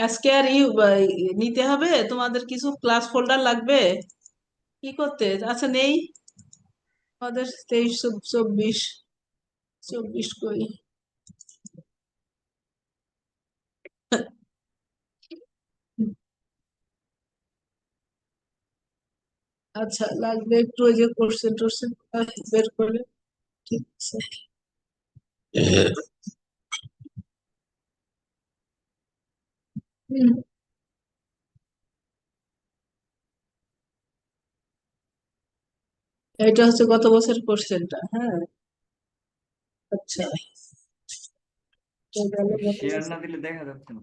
আজকে আর নিতে হবে, তোমাদের কিছু ক্লাস ফোল্ডার লাগবে কি করতে? আচ্ছা, নেই আমাদের 23 24 24 কই? আচ্ছা, লাগবে একটু ওই যে কোশ্চেন টোশ্চেন বের করে। ঠিক আছে। হুম, এটা হচ্ছে গত বছর কোশ্চেনটা, হ্যাঁ। আচ্ছা, তো গেল গত শেয়ার না বছর। দিলে দেখা যাচ্ছে না।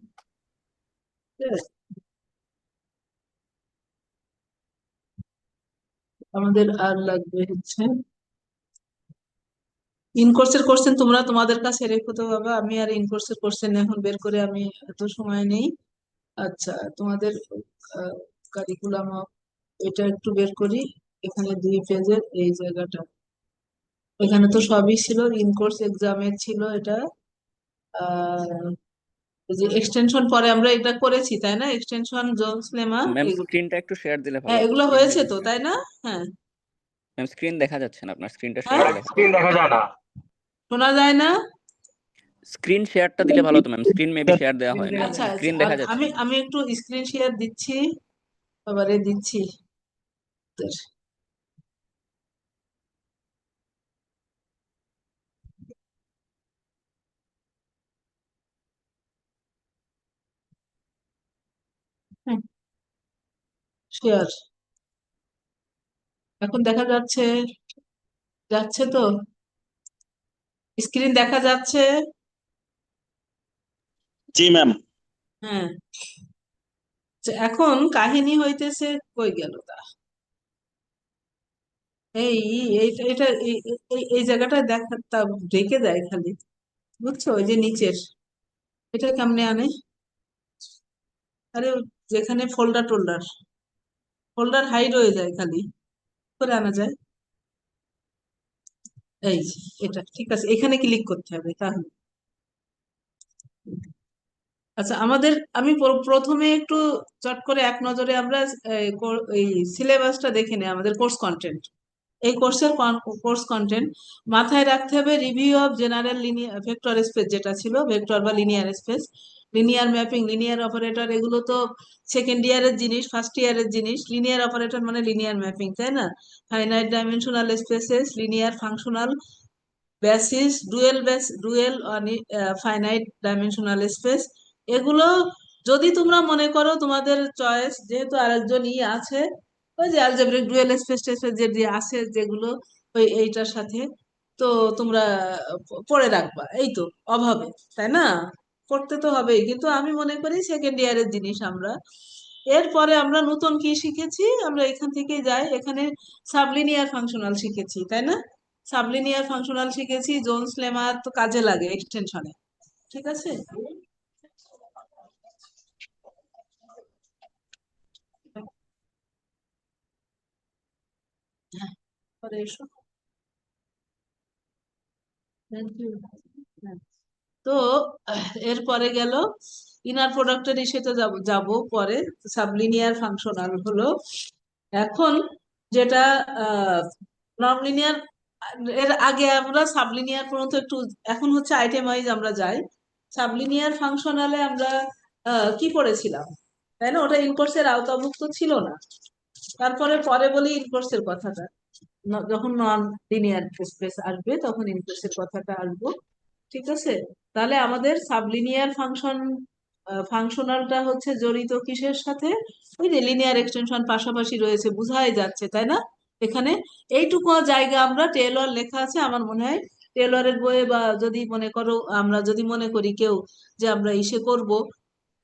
হ্যাঁ, আমাদের আর লাগবে হচ্ছে ইনকোর্সের কোশ্চেন। তোমরা তোমাদের কাছে রেখো তো বাবা, আমি আর ইনকোর্সের কোশ্চেন এখন বের করে আমি এত সময় নেই। আচ্ছা, তোমাদের কারিকুলাম এটা একটু বের করি। এখানে 2 পেজের এই জায়গাটা, এখানে তো সবই ছিল, ইনকোর্স এক্সামের ছিল এটা। আর এই যে এক্সটেনশন পরে আমরা এটা করেছি তাই না, এক্সটেনশন জোনস লেমা ম্যাম এগুলো। স্ক্রিনটা একটু শেয়ার দিলে ভালো হ্যাঁ, হতো, এগুলো স্ক্রিন হয়েছে দেখা তো যাচ্ছে না। তাই না? হ্যাঁ। ম্যাম স্ক্রিন দেখা যাচ্ছে না, আপনার স্ক্রিনটা শেয়ার হ্যাঁ, দিলে ভালো স্ক্রিন হতো। দেখা যায় না। শোনা যায় না। স্ক্রিন শেয়ারটা দিলে ভালো হতো ম্যাম, স্ক্রিন মেবি শেয়ার দেওয়া হয় নাই, আচ্ছা আচ্ছা, স্ক্রিন দেখা যাচ্ছে আমি না। আমি একটু স্ক্রিন শেয়ার দিচ্ছি, আবারে দিচ্ছি। শেয়ার এখন দেখা যাচ্ছে, যাচ্ছে তো, স্ক্রিন দেখা যাচ্ছে। জি ম্যাম। হ্যাঁ, আচ্ছা, এখন কাহিনী হইতেছে, কই গেল তা? এই এটা এই জায়গাটা দেখা তা ঢেকে দেয় খালি, বুঝছো? ওই যে নিচের এটা কেমনে আনে? আরে, যেখানে ফোল্ডার টোল্ডার, ফোল্ডার হাইড হয়ে যায় খালি, কি করে আনা যায়? এই যে, এটা ঠিক আছে, এখানে ক্লিক করতে হবে তাহলে। আচ্ছা, আমাদের আমি প্রথমে একটু চট করে এক নজরে আমরা এই সিলেবাসটা দেখে নিই, আমাদের কোর্স কন্টেন্ট। এই কোর্সের কোর্স কন্টেন্ট মাথায় রাখতে হবে: review of general linear vector space, যেটা ছিল ভেক্টর বা linear space, linear mapping, linear operator, এগুলো তো সেকেন্ড ইয়ারের জিনিস, ফার্স্ট ইয়ারের জিনিস। লিনিয়ার অপারেটর মানে লিনিয়ার ম্যাপিং, তাই না? Finite dimensional spaces, linear functional basis, dual finite dimensional space, এগুলো যদি তোমরা মনে করো তোমাদের চয়েস, যেহেতু আরেকজন আছে, ওই যে অ্যালজেব্রিক ডুয়েল স্পেস টেস্পেস যে যে আছে যেগুলো ওই এইটার সাথে, তো তোমরা পড়ে রাখবা, এই তো অভাবে, তাই না? পড়তে তো হবেই, কিন্তু আমি মনে করি সেকেন্ড ইয়ারের জিনিস আমরা। এরপরে আমরা নতুন কি শিখেছি, আমরা এখান থেকে যাই, এখানে সাবলিনিয়ার ফাংশনাল শিখেছি তাই না? সাবলিনিয়ার ফাংশনাল শিখেছি, জোনস লেমা তো কাজে লাগে এক্সটেনশনে। ঠিক আছে। হ্যাঁ, পরে এসো। Thank you. তো এরপরে গেল ইনার প্রোডাক্টের ইসেতে যাব যাব পরে। সাবলিনিয়ার ফাংশনাল হলো এখন, যেটা নন লিনিয়ার। এর আগে আমরা সাবলিনিয়ার পর্যন্ত একটু, এখন হচ্ছে আইটেম ওয়াইজ আমরা যাই। সাবলিনিয়ার ফাংশনালে আমরা কি পড়েছিলাম, তাই না? ওটা ইনকোর্সের আওতাভুক্ত ছিল না। তারপরে পরে বলি ইনকোর্সের কথাটা, যখন নন লিনিয়ার স্পেস আসবে তখন ইনকোর্সের কথাটা আসবো। ঠিক আছে। তাহলে আমাদের সাবলিনিয়ার ফাংশনালটা হচ্ছে জড়িত কিসের সাথে? ওই যে লিনিয়ার এক্সটেনশন পাশাপাশি রয়েছে, বুঝাই যাচ্ছে তাই না? এখানে এইটুকু জায়গা আমরা, টেলর লেখা আছে আমার মনে হয়, টেলরের বইয়ে, বা যদি মনে করো, আমরা যদি মনে করি কেউ যে আমরা ইসে করব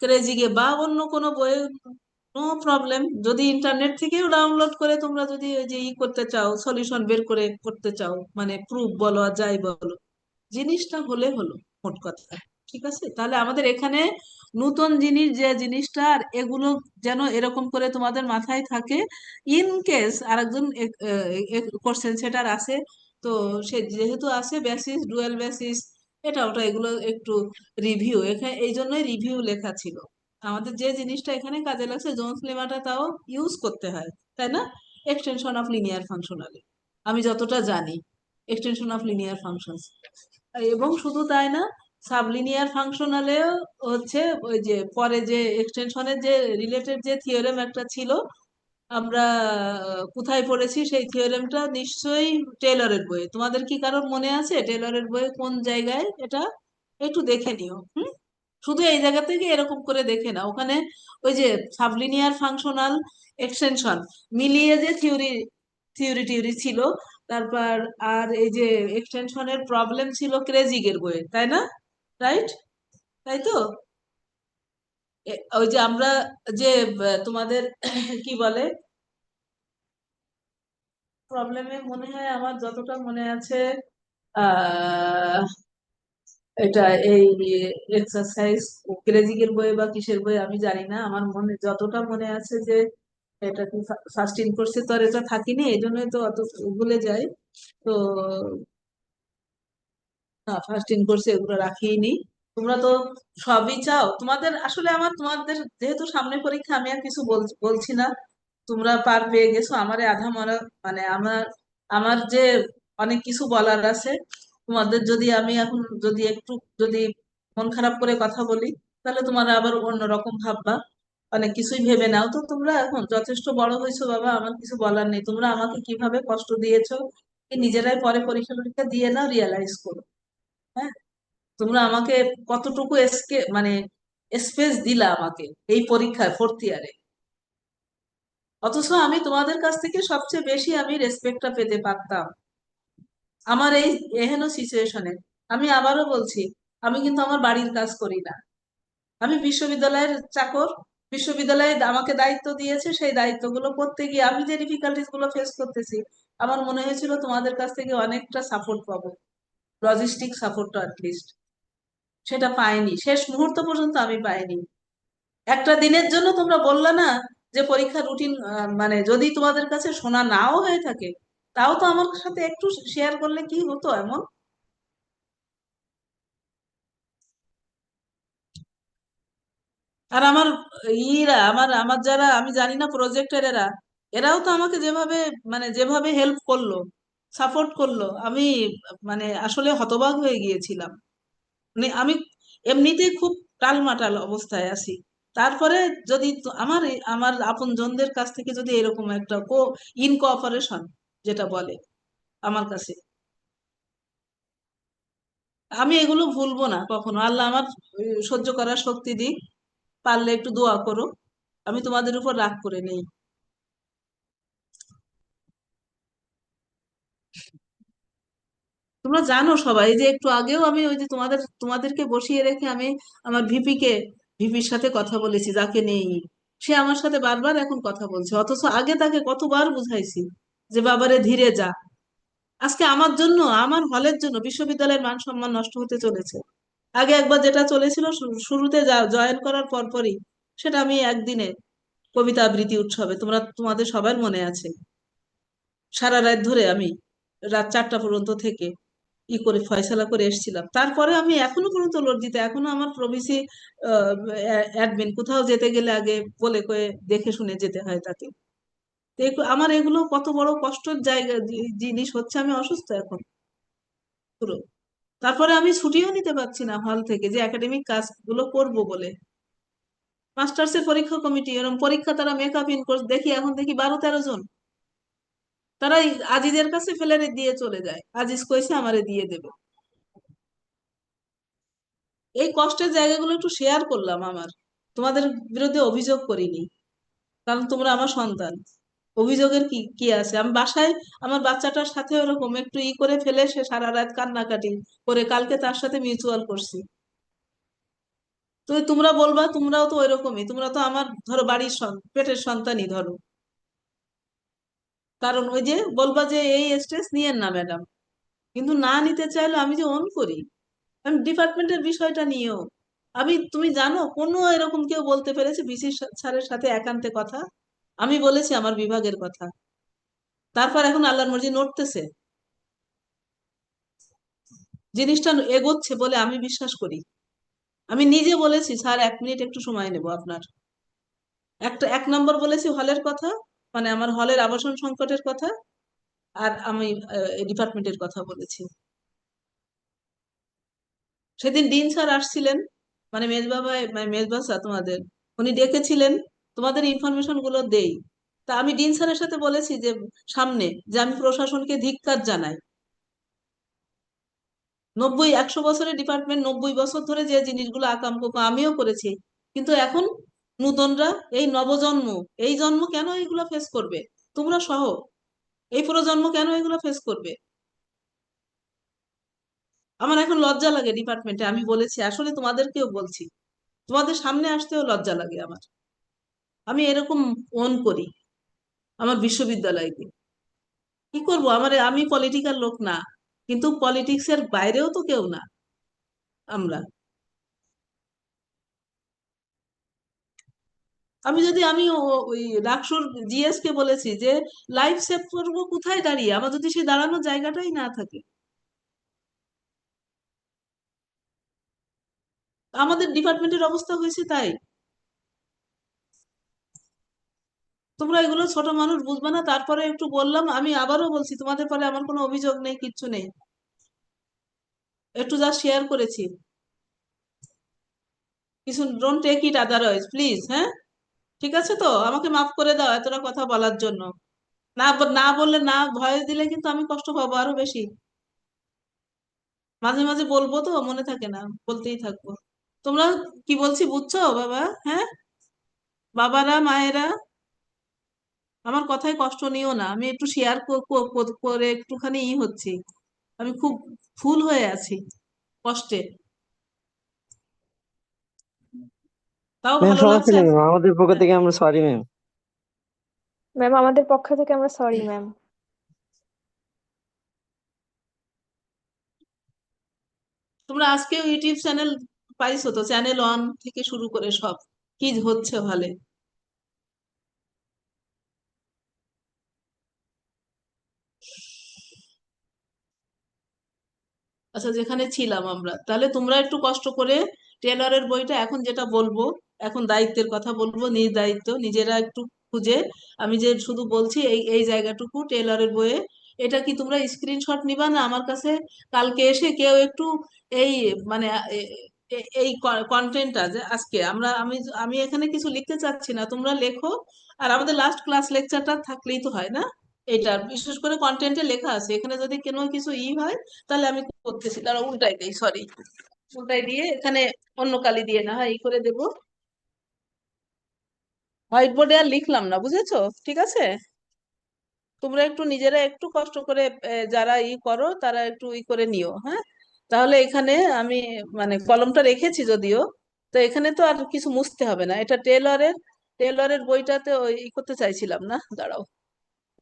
ক্রেজিগে বা অন্য কোনো বইয়ে, নো প্রবলেম। যদি ইন্টারনেট থেকেও ডাউনলোড করে তোমরা যদি ওই যে করতে চাও, সলিউশন বের করে করতে চাও, মানে প্রুফ বলো আর যাই বলো, জিনিসটা হলে হলো, মোট কথা। ঠিক আছে, তাহলে আমাদের এখানে নতুন জিনিস, যে জিনিসটা, আর এগুলো যেন এরকম করে তোমাদের মাথায় থাকে, ইন কেস আরেকজন কোশ্চেন সেটার আছে, তো সে যেহেতু আছে বেসিস, ডুয়েল বেসিস, এটা ওটা এগুলো একটু রিভিউ, এখানে এই জন্যই রিভিউ লেখা ছিল। আমাদের যে জিনিসটা এখানে কাজে লাগছে জোন্স লেমাটা তাও ইউজ করতে হয়, তাই না? এক্সটেনশন অফ লিনিয়ার ফাংশনালে, আমি যতটা জানি এক্সটেনশন অফ লিনিয়ার ফাংশনস। এবং শুধু তাই না, সাবলিনিয়ার ফাংশনালেও হচ্ছে ওই যে পরে যে এক্সটেনশনের যে রিলেটেড যে থিওরেম একটা ছিল, আমরা কোথায় পড়েছি সেই থিওরেমটা? নিশ্চয়ই টেলরের বইয়ে। তোমাদের কি কারোর মনে আছে টেলরের বইয়ে কোন জায়গায় এটা? একটু দেখে নিও। শুধু এই জায়গা থেকে এরকম করে দেখে না, ওখানে ওই যে সাবলিনিয়ার ফাংশনাল এক্সটেনশন মিলিয়ে যে থিওরি থিওরি টিউরি ছিল, তারপর আর এই যে এক্সটেনশনের প্রবলেম ছিল ক্রেজিগের বইয়ে, তাই না? রাইট? তাই তো? ওই যে আমরা যে তোমাদের কি বলে প্রবলেমে, মনে হয় আমার যতটা মনে আছে, আহ এটা এই এক্সারসাইজ ক্রেজিকের বই বা কিসের বই আমি জানি না, আমার মনে যতটা মনে আছে যে এটা কি ফার্স্ট ইন কোর্সে তো আর এটা থাকিনি, এই জন্যই তো অত ভুলে যাই। তো না, ফার্স্ট ইন কোর্সে এগুলো রাখিনি। তোমরা তো সবই চাও, তোমাদের আসলে আমার তোমাদের যেহেতু সামনে পরীক্ষা, আমি আর কিছু বলছি না। তোমরা পার পেয়ে গেছো, আমারে আধা মরা, মানে আমার আমার যে অনেক কিছু বলার আছে। তোমাদের যদি আমি এখন যদি একটু যদি মন খারাপ করে কথা বলি, তাহলে তোমরা আবার অন্যরকম ভাববা, অনেক কিছুই ভেবে নাও। তো তোমরা এখন যথেষ্ট বড় হয়েছো বাবা, আমার কিছু বলার নেই। তোমরা আমাকে কিভাবে কষ্ট দিয়েছো কি নিজেরাই পরে পরীক্ষা টরীক্ষা দিয়ে নাও, রিয়ালাইজ করো। হ্যাঁ, তোমরা আমাকে কতটুকু মানে স্পেস দিলা আমাকে এই পরীক্ষায় ফোর্থ ইয়ারে, অথচ আমি তোমাদের কাছ থেকে সবচেয়ে বেশি আমি রেসপেক্টটা পেতে পারতাম আমার এই এহেন সিচুয়েশনে। আমি আবারও বলছি, আমি কিন্তু আমার বাড়ির কাজ করি না, আমি বিশ্ববিদ্যালয়ের চাকর। বিশ্ববিদ্যালয়ে আমাকে দায়িত্ব দিয়েছে, সেই দায়িত্বগুলো করতে গিয়ে আমি যে ডিফিকাল্টিস গুলো ফেস করতেছি, আমার মনে হয়েছিল তোমাদের কাছ থেকে অনেকটা সাপোর্ট পাবো, লজিস্টিক সাপোর্টটা অ্যাটলিস্ট। সেটা পাইনি, শেষ মুহূর্ত পর্যন্ত আমি পাইনি। একটা দিনের জন্য তোমরা বললা না যে পরীক্ষা রুটিন, মানে যদি তোমাদের কাছে শোনা নাও হয়ে থাকে, তাও তো আমার সাথে একটু শেয়ার করলে কি হতো এমন। আর আমার ইরা আমার আমার যারা আমি জানি না প্রজেক্টের এরা, এরাও তো আমাকে যেভাবে মানে যেভাবে হেল্প করলো, সাপোর্ট করলো, আমি মানে আসলে হতবাক হয়ে গিয়েছিলাম। মানে আমি এমনিতেই খুব টালমাটাল অবস্থায় আছি, তারপরে যদি আমার আমার আপনজনদের কাছ থেকে যদি এরকম একটা ইনকোঅপারেশন যেটা বলে আমার কাছে, আমি এগুলো ভুলবো না কখনো। আল্লাহ আমার সহ্য করার শক্তি দিক। পারলে একটু দোয়া করো, আমি তোমাদের উপর রাগ করে নেই। তোমরা জানো সবাই যে একটু আগেও আমি ওই যে তোমাদেরকে বসিয়ে রেখে আমি আমার ভিপির সাথে কথা বলেছি, যাকে নেই। সে আমার সাথে বারবার এখন কথা বলছে, অথচ আগে তাকে কতবার বুঝাইছি যে বাবারে ধীরে যা। আজকে আমার জন্য, আমার হলের জন্য বিশ্ববিদ্যালয়ের মান সম্মান নষ্ট হতে চলেছে। আগে একবার যেটা চলেছিল শুরুতে যা জয়েন করার পরপরই, সেটা আমি একদিনে কবিতা আবৃত্তি উৎসবে, তোমাদের সবার মনে আছে, সারা রাত ধরে আমি রাত 4টা পর্যন্ত থেকে করে ফয়সালা করে এসেছিলাম। তারপরে আমি এখনো পর্যন্ত লজ্জিত, এখনো আমার প্রভিসি অ্যাডমিন কোথাও যেতে গেলে আগে বলে কয়ে দেখে শুনে যেতে হয় তাকে। তো আমার এগুলো কত বড় কষ্টের জায়গা, জিনিস হচ্ছে। আমি অসুস্থ এখন পুরো, তারপরে আমি ছুটিও নিতে পারছি না হল থেকে যে একাডেমিক কাজগুলো করব বলে। মাস্টার্স এর পরীক্ষা কমিটি এরকম পরীক্ষা, তারা মেকআপ ইন কোর্স দেখি এখন দেখি 12-13 জন, তারা আজিজের কাছে ফেলে দিয়ে চলে যায়, আজিজ কইছে আমারে দিয়ে দেবে। এই কষ্টের জায়গাগুলো একটু শেয়ার করলাম আমার, তোমাদের বিরুদ্ধে অভিযোগ করিনি, কারণ তোমরা আমার সন্তান। অভিযোগের কি কি আছে? আমি বাসায় আমার বাচ্চাটার সাথে ওরকম একটু করে ফেলে সে সারা রাত কান্নাকাটি করে, কালকে তার সাথে মিউচুয়াল করছি। তো তোমরা বলবা তোমরাও তো ওইরকমই, তোমরা তো আমার ধরো বাড়ির পেটের সন্তানই ধরো, কারণ ওই যে বলবা যে এই স্ট্রেস নিয়েন না ম্যাডাম, কিন্তু না নিতে চাইলে আমি যে অন করি। আমি ডিপার্টমেন্টের বিষয়টা নিয়েও, তুমি জানো কোনো এরকম কেউ বলতে পেরেছে বিসি স্যারের সাথে একান্তে কথা? আমি বলেছি আমার বিভাগের কথা, তারপর এখন আল্লাহর মর্জি নড়তেছে, জিনিসটা এগোচ্ছে বলে আমি বিশ্বাস করি। আমি নিজে বলেছি স্যার 1 মিনিট একটু সময় নেব আপনার। এক নম্বর বলেছি হলের কথা, মানে আমার হলের আবাসন সংকটের কথা, আর আমি ডিপার্টমেন্টের কথা বলেছি। সেদিন ডিন স্যার আসছিলেন, মানে মেজবাবা, মানে মেজবা স্যার তোমাদের, উনি ডেকেছিলেন, তোমাদের ইনফরমেশন গুলো দেই। তা আমি ডিন স্যারের সাথে বলেছি যে সামনে, যে আমি প্রশাসনকে ধিক্কার জানাই। 90-100 বছরের ডিপার্টমেন্ট, 90 বছর ধরে যে জিনিসগুলো আকাম কুকাম আমিও করেছি, কিন্তু এখন নূতনরা, এই নবজন্ম, এই জন্ম কেন এগুলো ফেস করবে? তোমরা সহ এই প্রজন্ম কেন এগুলো ফেস করবে? আমার এখন লজ্জা লাগে ডিপার্টমেন্টে, আমি বলেছি, আসলে তোমাদেরকেও বলছি, তোমাদের সামনে আসতেও লজ্জা লাগে আমার। আমি এরকম ওন করি আমার বিশ্ববিদ্যালয়কে। কি করব, আমি পলিটিক্যাল লোক না, কিন্তু পলিটিক্স এর বাইরেও তো কেউ না আমরা। ওই ডাকসুর জিএস কে বলেছি যে লাইফ সেভ করবো কোথায় দাঁড়িয়ে, আমার যদি সেই দাঁড়ানোর জায়গাটাই না থাকে। আমাদের ডিপার্টমেন্টের অবস্থা হয়েছে তাই। তোমরা এগুলো ছোট মানুষ বুঝবে না, তারপরে একটু বললাম, আমি আবারও বলছি, তোমাদের পরে আমার কোনো অভিযোগ নেই, কিচ্ছু নেই, একটু যা শেয়ার করেছি। কিছু don't take it otherwise, please. হ্যাঁ, ঠিক আছে তো, আমাকে মাফ করে দাও এতটা কথা বলার জন্য। না বললে, না ভয়েস দিলে কিন্তু আমি কষ্ট পাবো আরো বেশি। মাঝে মাঝে বলবো তো মনে থাকে না, বলতেই থাকবো। তোমরা কি বলছি বুঝছো বাবা? হ্যাঁ, বাবারা, মায়েরা, আমার কথায় কষ্ট নিও না, আমি একটু শেয়ার করে একটুখানি হচ্ছি, আমি খুব ফুল হয়ে আছি কষ্টে, তাও ম্যাম ভালো সমস্যা লাগছে। নেই ম্যাম, আমাদের পক্ষ থেকে আমরা সরি ম্যাম। ম্যাম আমাদের পক্ষ থেকে আমরা সরি ম্যাম। তোমরা আজকেও ইউটিউব চ্যানেল পাইছো তো, চ্যানেল ওয়ান থেকে শুরু করে সব কি হচ্ছে ভালে। আচ্ছা, যেখানে ছিলাম আমরা, তাহলে তোমরা একটু কষ্ট করে টেলরের বইটা, এখন যেটা বলবো, এখন দায়িত্বের কথা বলবো, নিজ দায়িত্ব নিজেরা একটু খুঁজে, আমি যে শুধু বলছি এই এই জায়গাটুকু টেলরের বইয়ে, এটা কি তোমরা স্ক্রিনশট নিবা না আমার কাছে কালকে এসে কেউ একটু এই, মানে এই কন্টেন্টটা, যে আজকে আমি আমি এখানে কিছু লিখতে চাচ্ছি না, তোমরা লেখো। আর আমাদের লাস্ট ক্লাস লেকচারটা থাকলেই তো হয় না? এটা বিশেষ করে কন্টেন্টে লেখা আছে, এখানে যদি কোনো কিছু হয় তাহলে আমি করতেছি, তারা উল্টাই দেই, সরি, উল্টাই দিয়ে এখানে অন্য কালি দিয়ে না হয় করে দেবো। হোয়াইট বোর্ডে আর লিখলাম না, বুঝেছো? ঠিক আছে, তোমরা একটু নিজেরা একটু কষ্ট করে, যারা করো তারা একটু করে নিও, হ্যাঁ। তাহলে এখানে আমি, মানে কলমটা রেখেছি যদিও, তো এখানে তো আর কিছু মুছতে হবে না। এটা টেলরের বইটাতে ওই করতে চাইছিলাম না, দাঁড়াও,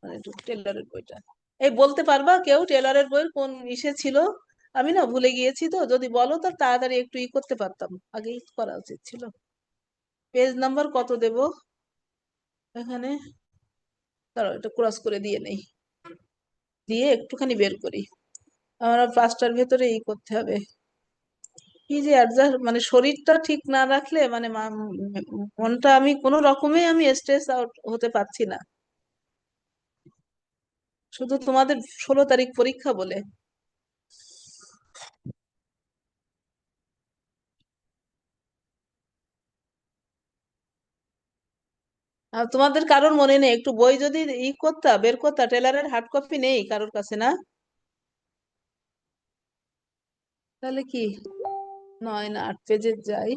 মানে একটু টেলরের বইটা, এই বলতে পারবা কেউ টেলরের বই কোন ইসে ছিল? আমি না ভুলে গিয়েছি, তো যদি বলো তো তাড়াতাড়ি একটু করতে পারতাম, আগেই করা উচিত ছিল। পেজ নাম্বার কত দেব এখানে? দাঁড়াও, এটা ক্রস করে দিয়ে নেই, দিয়ে একটুখানি বের করি। আমরা 5টার ভেতরে করতে হবে। কি যে অ্যাডজাস্ট, মানে শরীরটা ঠিক না রাখলে, মানে মনটা, আমি কোনো রকমে আমি স্ট্রেস আউট হতে পারছি না, শুধু তোমাদের 16 তারিখ পরীক্ষা বলে। আর তোমাদের কারোর মনে নেই একটু বই যদি করতা, বের করতা, টেলারের হার্ড কপি নেই কারোর কাছে না? তাহলে কি, 9 না 8 পেজে যাই,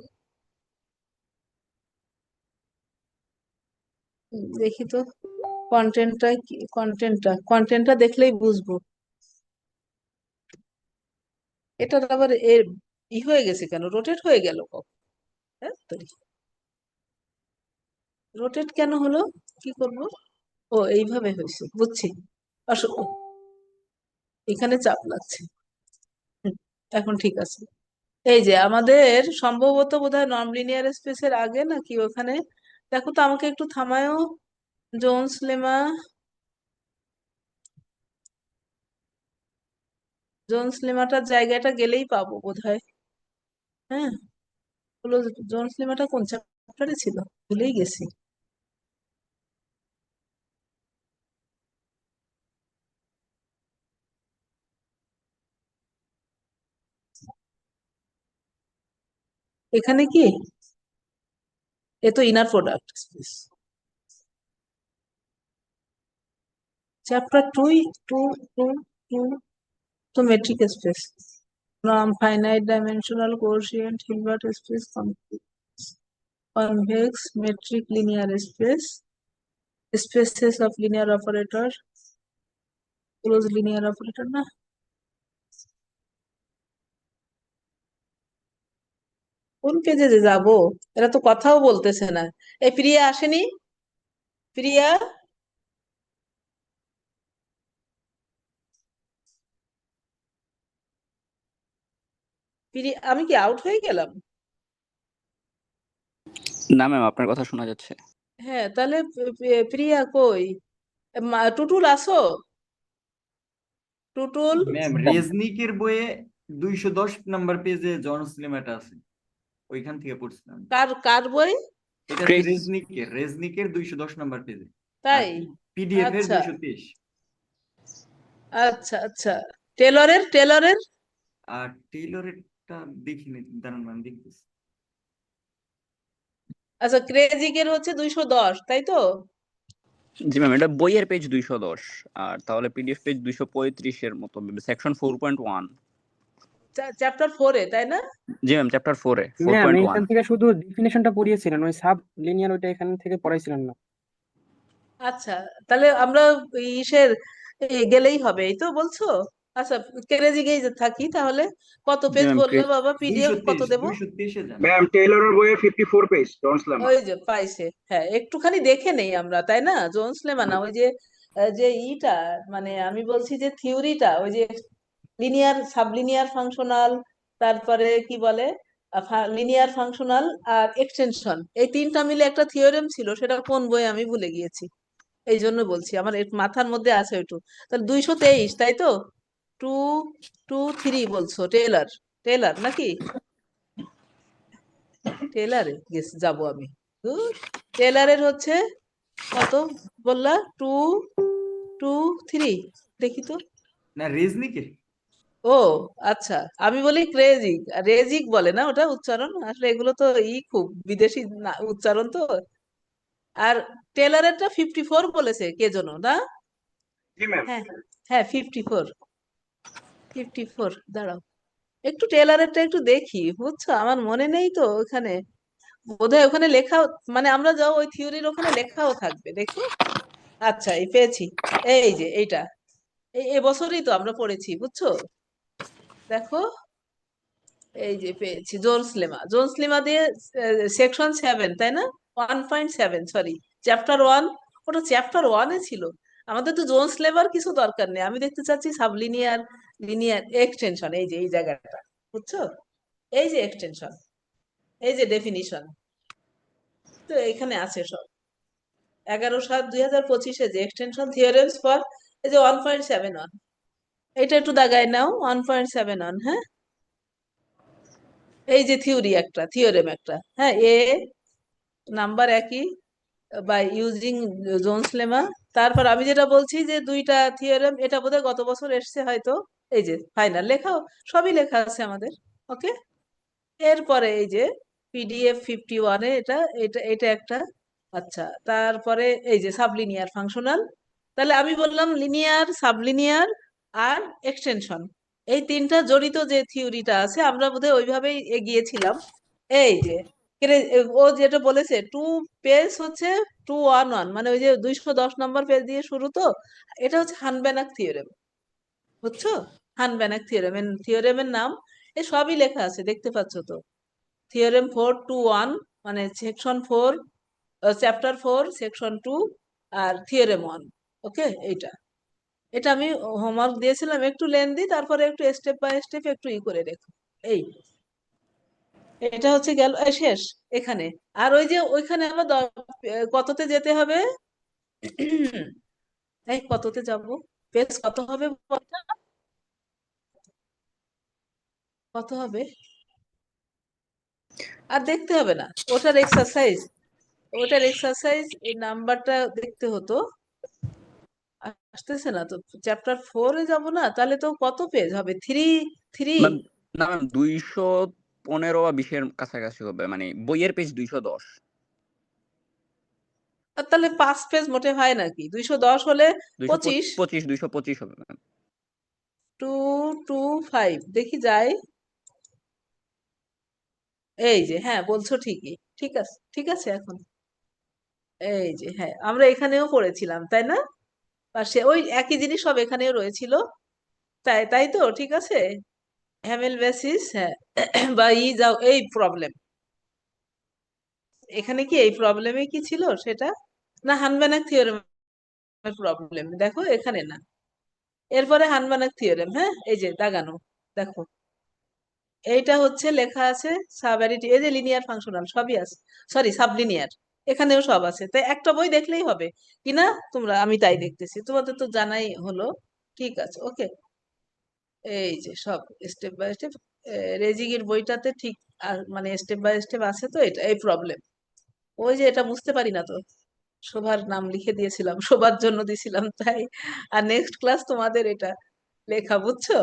দেখি তো কন্টেন্টটা দেখলেই বুঝবো। এটা আবার এর হয়ে গেছে কেন, রোটেট হয়ে গেল কখন? রোটেট কেন হলো, কি করব? ও এইভাবে হয়েছে, বুঝছি। অসুখ, এখানে চাপ লাগছে। হুম, এখন ঠিক আছে। এই যে আমাদের সম্ভবত বোধহয় নন লিনিয়ার স্পেসের আগে নাকি ওখানে, দেখো তো, আমাকে একটু থামায়ও। জোন্স লেমা, জোন্স লেমাটার জায়গাটা গেলেই পাবো বোধহয়। হ্যাঁ, হলো জোন্স লেমাটা কোন চ্যাপ্টারে ছিল, ভুলেই গেছি। এখানে কি, এ তো inner product chapter two, two two two তো metric space, from finite dimensional quotient Hilbert space, convex metric linear space, spaces of linear operator, closed linear operator না। কোন পেজে যে যাবো, এরা তো কথাও বলতেছে না। এই প্রিয়া আসেনি, প্রিয়া, প্রিয়া, আমি কি আউট হয়ে গেলাম? না ম্যাম, আপনার কথা শোনা যাচ্ছে। হ্যাঁ, তাহলে প্রিয়া কই? টুটুল আসো, টুটুল। ম্যাম রেজনিকের বইয়ে 210 নাম্বার পেজে জনস লেমাটা আছে, ওইখান থেকে পড়ছিলাম। কার কার বই? এটা ক্রিস। রেজনিকের 210 নাম্বার পেজে, আর তাই? পিডিএফ এর আচ্ছা 223। আচ্ছা আচ্ছা, টেলরের টেলরের আর টেইলরেরটা দেখিনি, দাঁড়ান ম্যাম দেখতেছি। আচ্ছা, ক্রেজিকের হচ্ছে 210, তাই তো? জি ম্যাম, এটা বইয়ের পেজ 210, আর তাহলে পিডিএফ পেজ 235 এর মতো, সেকশন 4.1। চ্যাপ্টার 4-এ, তাই না? জি ম্যাম, চ্যাপ্টার 4-এ ম্যাম 4.1। এইখান থেকে শুধু ডেফিনেশনটা পড়িয়েছিলেন, ওই সাব লিনিয়ার ওইটা এখান থেকে পড়াইছিলেন না। আচ্ছা, তাহলে আমরা ইসের গেলেই হবে, এই তো বলছো? আচ্ছা, ক্রেজিকেই যে থাকি তাহলে। কত জি পেজ ম্যাম, বললে বাবা, পিডিএফ কত 223 দেবো? 223 এ যান। ম্যাম টেইলরের বইয়ে 54 পেজ জনস লেমা। ওই যে পাইছে, হ্যাঁ, একটুখানি দেখে নেই আমরা, তাই না? জোন্স লেমা, ওই যে যে ইটা, মানে আমি বলছি যে থিওরিটা, ওই যে লিনিয়ার সাবলিনিয়ার ফাংশনাল, তারপরে কি বলে লিনিয়ার ফাংশনাল আর এক্সটেনশন, এই তিনটা মিলে একটা থিওরেম ছিল, সেটা কোন বই আমি ভুলে গিয়েছি। এই জন্য বলছি, আমার মাথার মধ্যে আছে ওইটু। তাহলে 223, তাই তো? 223 বলছো, টেলার, টেলার নাকি? টেলারে গেস যাবো আমি। ধুর, টেলারের হচ্ছে কত বললা? 223, দেখি তো। না রেজনিকের। ও আচ্ছা, আমি বলি ক্রেজিক, রেজিক বলে না ওটা উচ্চারণ, আসলে এগুলো তো খুব বিদেশি না উচ্চারণ তো। আর টেলারেরটা 54 বলেছে কে যেন, না? জি ম্যাম। হ্যাঁ হ্যাঁ, 54, 54, দাঁড়াও, একটু টেলারেরটা একটু দেখি, বুঝছো, আমার মনে নেই তো ওখানে, বোধহয় ওখানে লেখাও, মানে আমরা যাও ওই থিওরির ওখানে লেখাও থাকবে, দেখো। আচ্ছা, এই পেয়েছি, এই যে এইটা, এই এবছরই তো আমরা পড়েছি, বুঝছো, দেখো, এই যে পেয়েছি জোন্স লেমা, জোন্স লেমা দিয়ে সেকশন 7, তাই না? 1.7, সরি, চ্যাপ্টার 1, ওটা চ্যাপ্টার 1-এ ছিল। আমাদের তো জোন্স লেমার কিছু দরকার নেই, আমি দেখতে চাচ্ছি সাবলিনিয়ার লিনিয়ার এক্সটেনশন, এই যে এই জায়গাটা, বুঝছো, এই যে এক্সটেনশন, এই যে ডেফিনিশন, তো এখানে আছে সব। 11/7/2025-এ যে এক্সটেনশন থিওরেমস ফর, এই যে 1.71, এটা একটু দাগায় নাও, 1.71, হ্যাঁ, এই যে থিওরি একটা, থিওরেম একটা, হ্যাঁ, এ নাম্বার একই, বাই ইউজিং জোন্স লেমা। তারপর আমি যেটা বলছি যে দুইটা থিওরেম, এটা বোধহয় গত বছর এসছে হয়তো, এই যে ফাইনাল লেখাও, সবই লেখা আছে আমাদের, ওকে। এরপরে এই যে পিডিএফ 51-এ এটা এটা এটা একটা। আচ্ছা, তারপরে এই যে সাবলিনিয়ার ফাংশনাল, তাহলে আমি বললাম লিনিয়ার, সাবলিনিয়ার আর এক্সটেনশন, এই তিনটা জড়িত যে থিওরিটা আছে, আমরা বোধহয় ওইভাবেই এগিয়েছিলাম। এই যে ও যেটা বলেছে, পেজ হচ্ছে 211, মানে ওই যে 210 নম্বর পেজ দিয়ে শুরু তো, এটা হচ্ছে হানবেনাক থিওরেম, বুঝছো, হানবেনাক থিওরেমের নাম, এ সবই লেখা আছে, দেখতে পাচ্ছ তো, থিওরেম 421, মানে সেকশন 4, চ্যাপ্টার 4 সেকশন 2, আর থিওরেম 1, ওকে। এইটা, এটা আমি হোমওয়ার্ক দিয়েছিলাম, একটু লেন্দি, তারপরে একটু স্টেপ বাই স্টেপ একটু করে রেখো। এই এটা হচ্ছে গেল, শেষ এখানে। আর ওই যে ওইখানে আবার কততে যেতে হবে? এই কততে যাব, পেজ কত হবে বলতো? কত হবে? আর দেখতে হবে না, ওটার এক্সারসাইজ এই নাম্বারটা দেখতে হতো। আসতেছে না তো, চ্যাপ্টার 4-এ যাব না, তাহলে তো কত পেজ হবে? থ্রি থ্রি ম্যাম না ম্যাম 215 বা 20-এর কাছাকাছি হবে, মানে বইয়ের পেজ 210। আর তাহলে 5 পেজ মোটে হয় নাকি? 210 হলে 25, 225 হবে ম্যাম। 225 দেখি যায়। এই যে হ্যাঁ, বলছো ঠিকই, ঠিক আছে ঠিক আছে। এখন এই যে হ্যাঁ, আমরা এখানেও পড়েছিলাম তাই না? আর সে ওই একই জিনিস সব এখানেও রয়েছিল, তাই তাই তো, ঠিক আছে। হ্যামেল বেসিস, হ্যাঁ বা যাও এই প্রবলেম, এখানে কি এই প্রবলেমে কি ছিল সেটা, না হানবানাক থিওরেমের প্রবলেম? দেখো এখানে না, এরপরে হানবানাক থিওরেম, হ্যাঁ এই যে দাগানো, দেখো এইটা হচ্ছে লেখা আছে সাবঅ্যাডিটিভ, এই যে লিনিয়ার ফাংশনাল সবই আছে, সরি সাবলিনিয়ার, এখানেও সব আছে। তাই একটা বই দেখলেই হবে কিনা তোমরা, আমি তাই দেখতেছি, তোমাদের তো জানাই হলো। ঠিক আছে, ওকে। এই যে সব স্টেপ বাই স্টেপ, রেজিগির বইটাতে ঠিক মানে স্টেপ বাই স্টেপ আছে, তো এটা এই প্রবলেম। ওই যে এটা বুঝতে পারি না তো, শোভার নাম লিখে দিয়েছিলাম, শোভার জন্য দিছিলাম তাই। আর নেক্সট ক্লাস তোমাদের এটা লেখা, বুঝছো?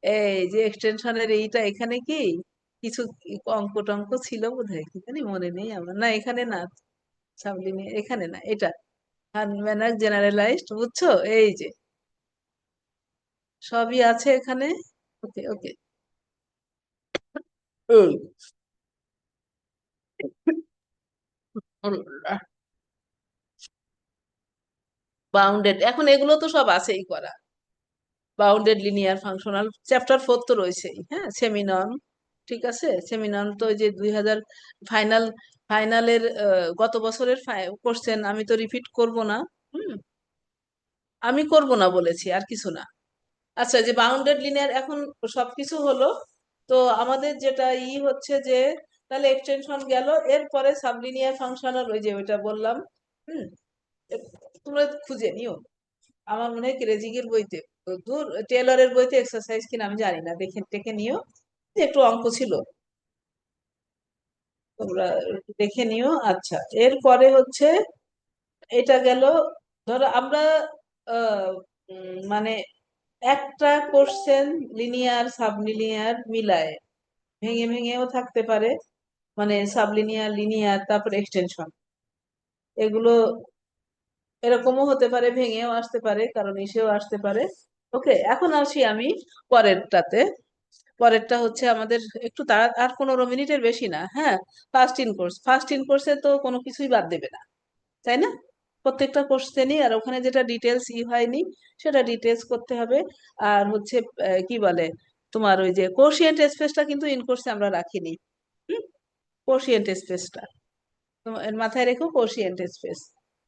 এই যে এক্সটেনশনের এইটা এখানে কি কিছু অঙ্ক টঙ্ক ছিল বোধহয়, কি জানি মনে নেই আমার, না এখানে না, সাবলিনিয়ার এখানে না, এটা হানম্যানাক জেনারেলাইজড, বুঝছো? এই যে সবই আছে এখানে। ওকে ওকে, এই বাউন্ডেড, এখন এগুলো তো সব আছেই করা। বাউন্ডেড লিনিয়ার ফাংশনাল চ্যাপ্টার 4 তো রয়েছেই, হ্যাঁ সেমিনন, ঠিক আছে। সেমিনন তো ওই যে 2000 ফাইনাল, ফাইনালের গত বছরের কোশ্চেন, আমি তো রিপিট করব না। হুম, আমি করব না বলেছি, আর কিছু না। আচ্ছা, যে বাউন্ডেড লিনিয়ার এখন সবকিছু হলো, তো আমাদের যেটা হচ্ছে যে তাহলে এক্সটেনশন গেল, এরপরে সাবলিনিয়ার ফাংশনাল, ওই যে ওইটা বললাম। হুম, তোমরা খুঁজে নিও, আমার মনে হয় ক্রেজিগের বইতে, দূর টেলরের বইতে এক্সারসাইজ কিনা আমি জানি না, দেখে টেকে নিও, যে একটু অঙ্ক ছিল, তোমরা দেখে নিও। আচ্ছা, এরপরে হচ্ছে এটা গেল, ধরো আমরা আহ, মানে একটা কোশ্চেন লিনিয়ার সাবলিনিয়ার মিলায়, ভেঙে ভেঙেও থাকতে পারে, মানে সাবলিনিয়ার লিনিয়ার তারপর এক্সটেনশন, এগুলো এরকমও হতে পারে, ভেঙেও আসতে পারে, কারণ এসেও আসতে পারে। ওকে, এখন আসি আমি পরেরটাতে। পরেরটা হচ্ছে আমাদের একটু তাড়া, আর 15 মিনিটের বেশি না, হ্যাঁ। ফার্স্ট ইন কোর্সে তো কোনো কিছুই বাদ দেবে না, তাই না? প্রত্যেকটা কোশ্চেনই, আর ওখানে যেটা ডিটেলস হয়নি সেটা ডিটেলস করতে হবে। আর হচ্ছে কি বলে তোমার ওই যে কোশিয়েন্ট স্পেসটা কিন্তু ইন কোর্সে আমরা রাখিনি। কোশিয়েন্ট স্পেসটা তোমার মাথায় রেখো, কোশিয়েন্ট স্পেস।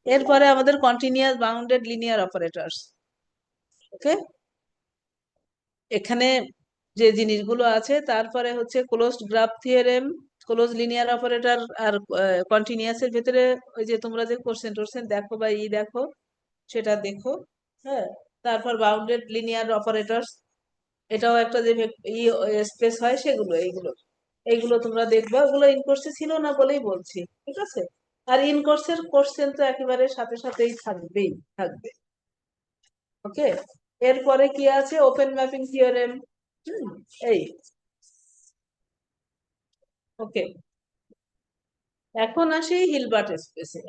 এরপরে আমাদের continuous bounded linear operators, okay. এখানে যে জিনিসগুলো আছে, তারপরে হচ্ছে closed graph theorem, close linear operator, আর কন্টিনিউয়াস এর ভেতরে ওই যে তোমরা যে কোশ্চেন টোশ্চেন দেখো বা দেখো সেটা দেখো, হ্যাঁ। তারপর বাউন্ডেড লিনিয়ার অপারেটরস, এটাও একটা যে স্পেস হয়, সেগুলো এইগুলো এইগুলো তোমরা দেখবা, ওগুলো ইন কোর্সে ছিল না বলেই বলছি, ঠিক আছে। আর ইন কোর্সের কোশ্চেন তো একেবারে সাথে সাথেই থাকবেই থাকবে, ওকে। এরপরে কি আছে, ওপেন ম্যাপিং থিওরেম, এই, ওকে। এখন আসি হিলবার্ট স্পেসে,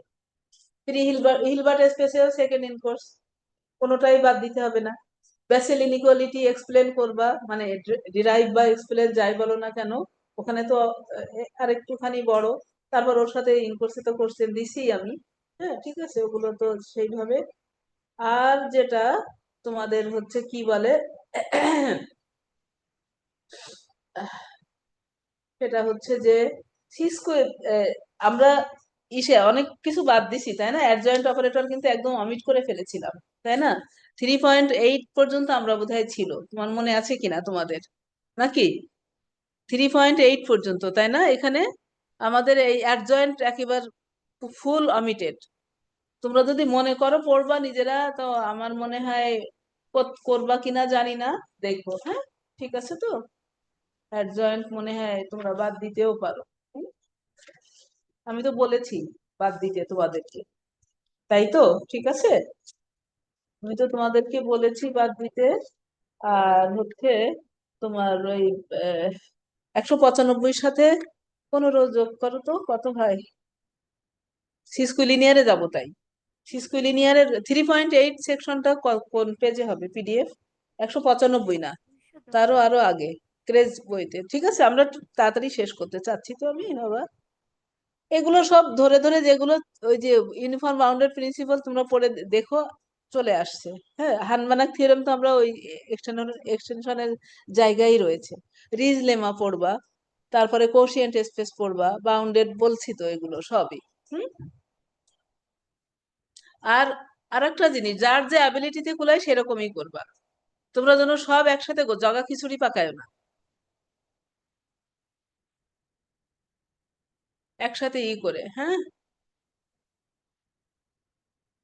হিলবার্ট স্পেসেও সেকেন্ড ইন কোর্স, কোনোটাই বাদ দিতে হবে না। বেসেল ইনইকুয়ালিটি এক্সপ্লেন করবা, মানে ডিরাইভ বা এক্সপ্লেন যাই বলো না কেন, ওখানে তো আর একটুখানি বড়। তারপর ওর সাথে ইন কোর্সে তো কোশ্চেন দিছি আমি, হ্যাঁ ঠিক আছে, ওগুলো তো সেইভাবে। আর যেটা তোমাদের হচ্ছে কি বলে সেটা হচ্ছে যে সিসকো, আমরা অনেক কিছু বাদ দিছি তাই না, অ্যাডজয়েন্ট অপারেটর কিন্তু একদম অমিট করে ফেলেছিলাম, তাই না? 3.8 পর্যন্ত আমরা বোধহয় ছিল, তোমার মনে আছে কিনা তোমাদের, নাকি? 3.8 পর্যন্ত, তাই না? এখানে আমাদের এই অ্যাডজয়েন্ট একেবারে ফুল অমিটেড। তোমরা যদি মনে করো পড়বা নিজেরা, তো আমার মনে হয় করবা কিনা জানি না, দেখবো, হ্যাঁ ঠিক আছে তো। অ্যাডজয়েন্ট মনে হয় তোমরা বাদ দিতেও পারো। হুম? আমি তো বলেছি বাদ দিতে তোমাদেরকে, তাই তো? ঠিক আছে, আমি তো তোমাদেরকে বলেছি বাদ দিতে। আর হচ্ছে তোমার ওই 195 সাথে 15 যোগ করো তো কত হয়। সিস্কুইলিনিয়ারে যাবো তাই। সিস্কুইলিনিয়ারের 3.8 সেকশনটা কোন পেজে হবে পিডিএফ? 195 না, তারও আরো আগে, ক্রেজ বইতে। ঠিক আছে, আমরা একটু তাড়াতাড়ি শেষ করতে চাচ্ছি তো আমি বাবা। এগুলো সব ধরে ধরে যেগুলো ওই যে ইউনিফর্ম বাউন্ডারি প্রিন্সিপাল তোমরা পড়ে দেখো, চলে আসছে। হ্যাঁ, হানবানাক থিওরেম তো আমরা ওই এক্সটেনশনের জায়গায় রয়েছে। রিজ লেমা পড়বা, তারপরে কোশিয়েন্ট স্পেস পড়বা, বাউন্ডেড বলছি তো এগুলো সবই। হুম। আর আরেকটা জিনিস, যার যে অ্যাবিলিটিতে কুলায় সেরকমই করবা। তোমরা যেন সব একসাথে জগা খিচুড়ি পাকায় না, একসাথে করে। হ্যাঁ,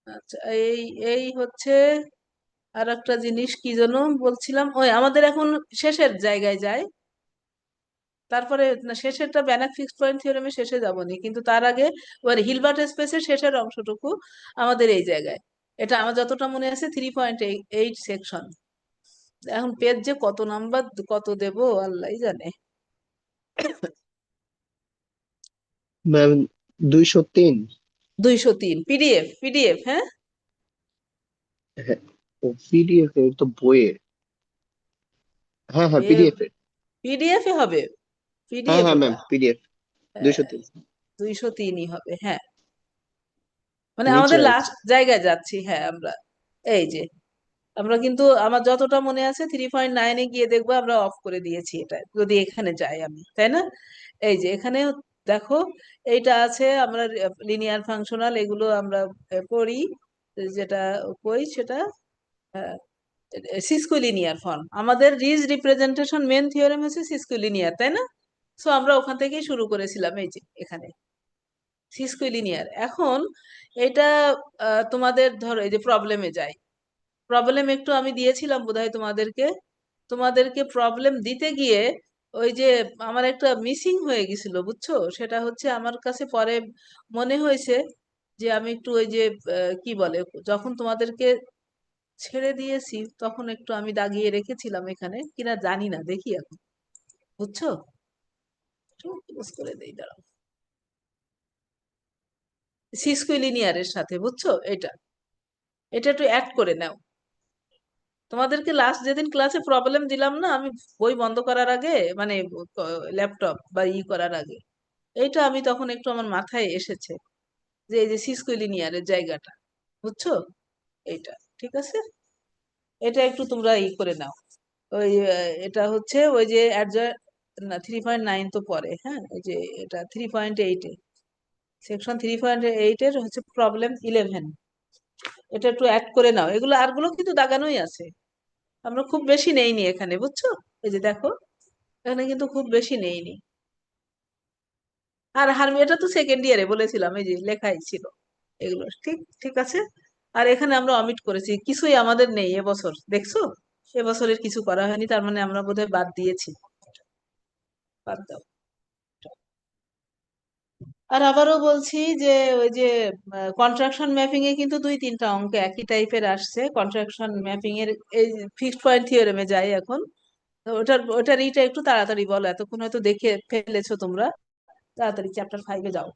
আচ্ছা, এই এই হচ্ছে আর একটা জিনিস কি যেন বলছিলাম, ওই আমাদের এখন শেষের জায়গায় যায়। তারপরে না, শেষেরটা ব্যানাক ফিক্সড পয়েন্ট থিওরেমে শেষে যাবনি, কিন্তু তার আগে ওর হিলবার্ট স্পেসের শেষের অংশটুকু আমাদের এই জায়গায়। এটা আমার যতটা মনে আছে 3.8 সেকশন। এখন পেজ যে কত নাম্বার কত দেব আল্লাহই জানে। ম্যাম 203। 203 পিডিএফ, পিডিএফ, হ্যাঁ। হ্যাঁ, ও পিডিএফ এর তো বইয়ের। হ্যাঁ হ্যাঁ এ পিডিএফ এর। পিডিএফ এ হবে, হ্যাঁ পিডিএফ হ্যাঁ ওটা। Ma'am PDF 203। 203ই হবে, হ্যাঁ। মানে নিচে আমাদের আছে। লাস্ট জায়গায় যাচ্ছি, হ্যাঁ আমরা। এই যে আমরা কিন্তু আমার যতটা মনে আছে 3.9-এ গিয়ে দেখবো আমরা অফ করে দিয়েছি এটা, যদি এখানে যাই আমি, তাই না? এই যে এখানে দেখো, এইটা আছে, আমরা লিনিয়ার ফাংশনাল এগুলো আমরা পড়ি, যেটা কই সেটা সিস্কুলিনিয়ার ফর্ম। আমাদের রিজ রিপ্রেজেন্টেশন মেন থিওরেম হচ্ছে সিস্কুলিনিয়ার, তাই না? সো আমরা ওখান থেকেই শুরু করেছিলাম, এই যে এখানে সিস্কুলিনিয়ার। এখন এটা তোমাদের ধরো এই যে প্রবলেমে যাই। প্রবলেম একটু আমি দিয়েছিলাম বোধহয় তোমাদেরকে। তোমাদেরকে প্রবলেম দিতে গিয়ে ওই যে আমার একটা মিসিং হয়ে গেছিল, বুঝছো? সেটা হচ্ছে আমার কাছে পরে মনে হয়েছে যে আমি একটু ওই যে কি বলে, যখন তোমাদেরকে ছেড়ে দিয়েছি তখন একটু আমি দাগিয়ে রেখেছিলাম এখানে কিনা জানি না, দেখি এখন। বুঝছো? একটু close করে দেই, দাঁড়াও। সিস্কুইলিনিয়ারের সাথে, বুঝছো? এটা এটা একটু অ্যাড করে নাও। তোমাদেরকে লাস্ট যেদিন ক্লাসে প্রবলেম দিলাম না আমি, বই বন্ধ করার আগে, মানে ল্যাপটপ বা করার আগে, এইটা আমি তখন একটু আমার মাথায় এসেছে যে এই যে সিস্কুইলিনিয়ারের জায়গাটা, বুঝছো? এইটা ঠিক আছে, এটা একটু তোমরা করে নাও। ওই এটা হচ্ছে ওই যে না 3.9 তো পরে, হ্যাঁ, এই যে এটা 3.8-এ, সেকশন 3.8-এর হচ্ছে প্রবলেম 11। এটা একটু অ্যাড করে নাও, এগুলো আরগুলো কিন্তু দাগানোই আছে। আমরা খুব বেশি নেইনি এখানে, বুঝছো? এই যে দেখো, এখানে কিন্তু খুব বেশি নেইনি। আর এটা তো সেকেন্ড ইয়ারে বলেছিলাম, এই যে লেখাই ছিল এগুলো, ঠিক ঠিক আছে। আর এখানে আমরা অমিট করেছি, কিছুই আমাদের নেই এবছর, দেখছো? এবছরের কিছু করা হয়নি, তার মানে আমরা বোধহয় বাদ দিয়েছি। বাদ দাও। আর আবারও বলছি যে ওই যে কন্ট্রাকশন ম্যাপিং এ কিন্তু 2-3টা অঙ্ক একই টাইপের আসছে। কন্ট্রাকশন ম্যাপিং এর এই ফিক্সড পয়েন্ট থিওরেমে যাই এখন। তো ওটার ইটা একটু তাড়াতাড়ি বলো, এতক্ষণ হয়তো দেখে ফেলেছো তোমরা। তাড়াতাড়ি চ্যাপ্টার 5-এ যাও।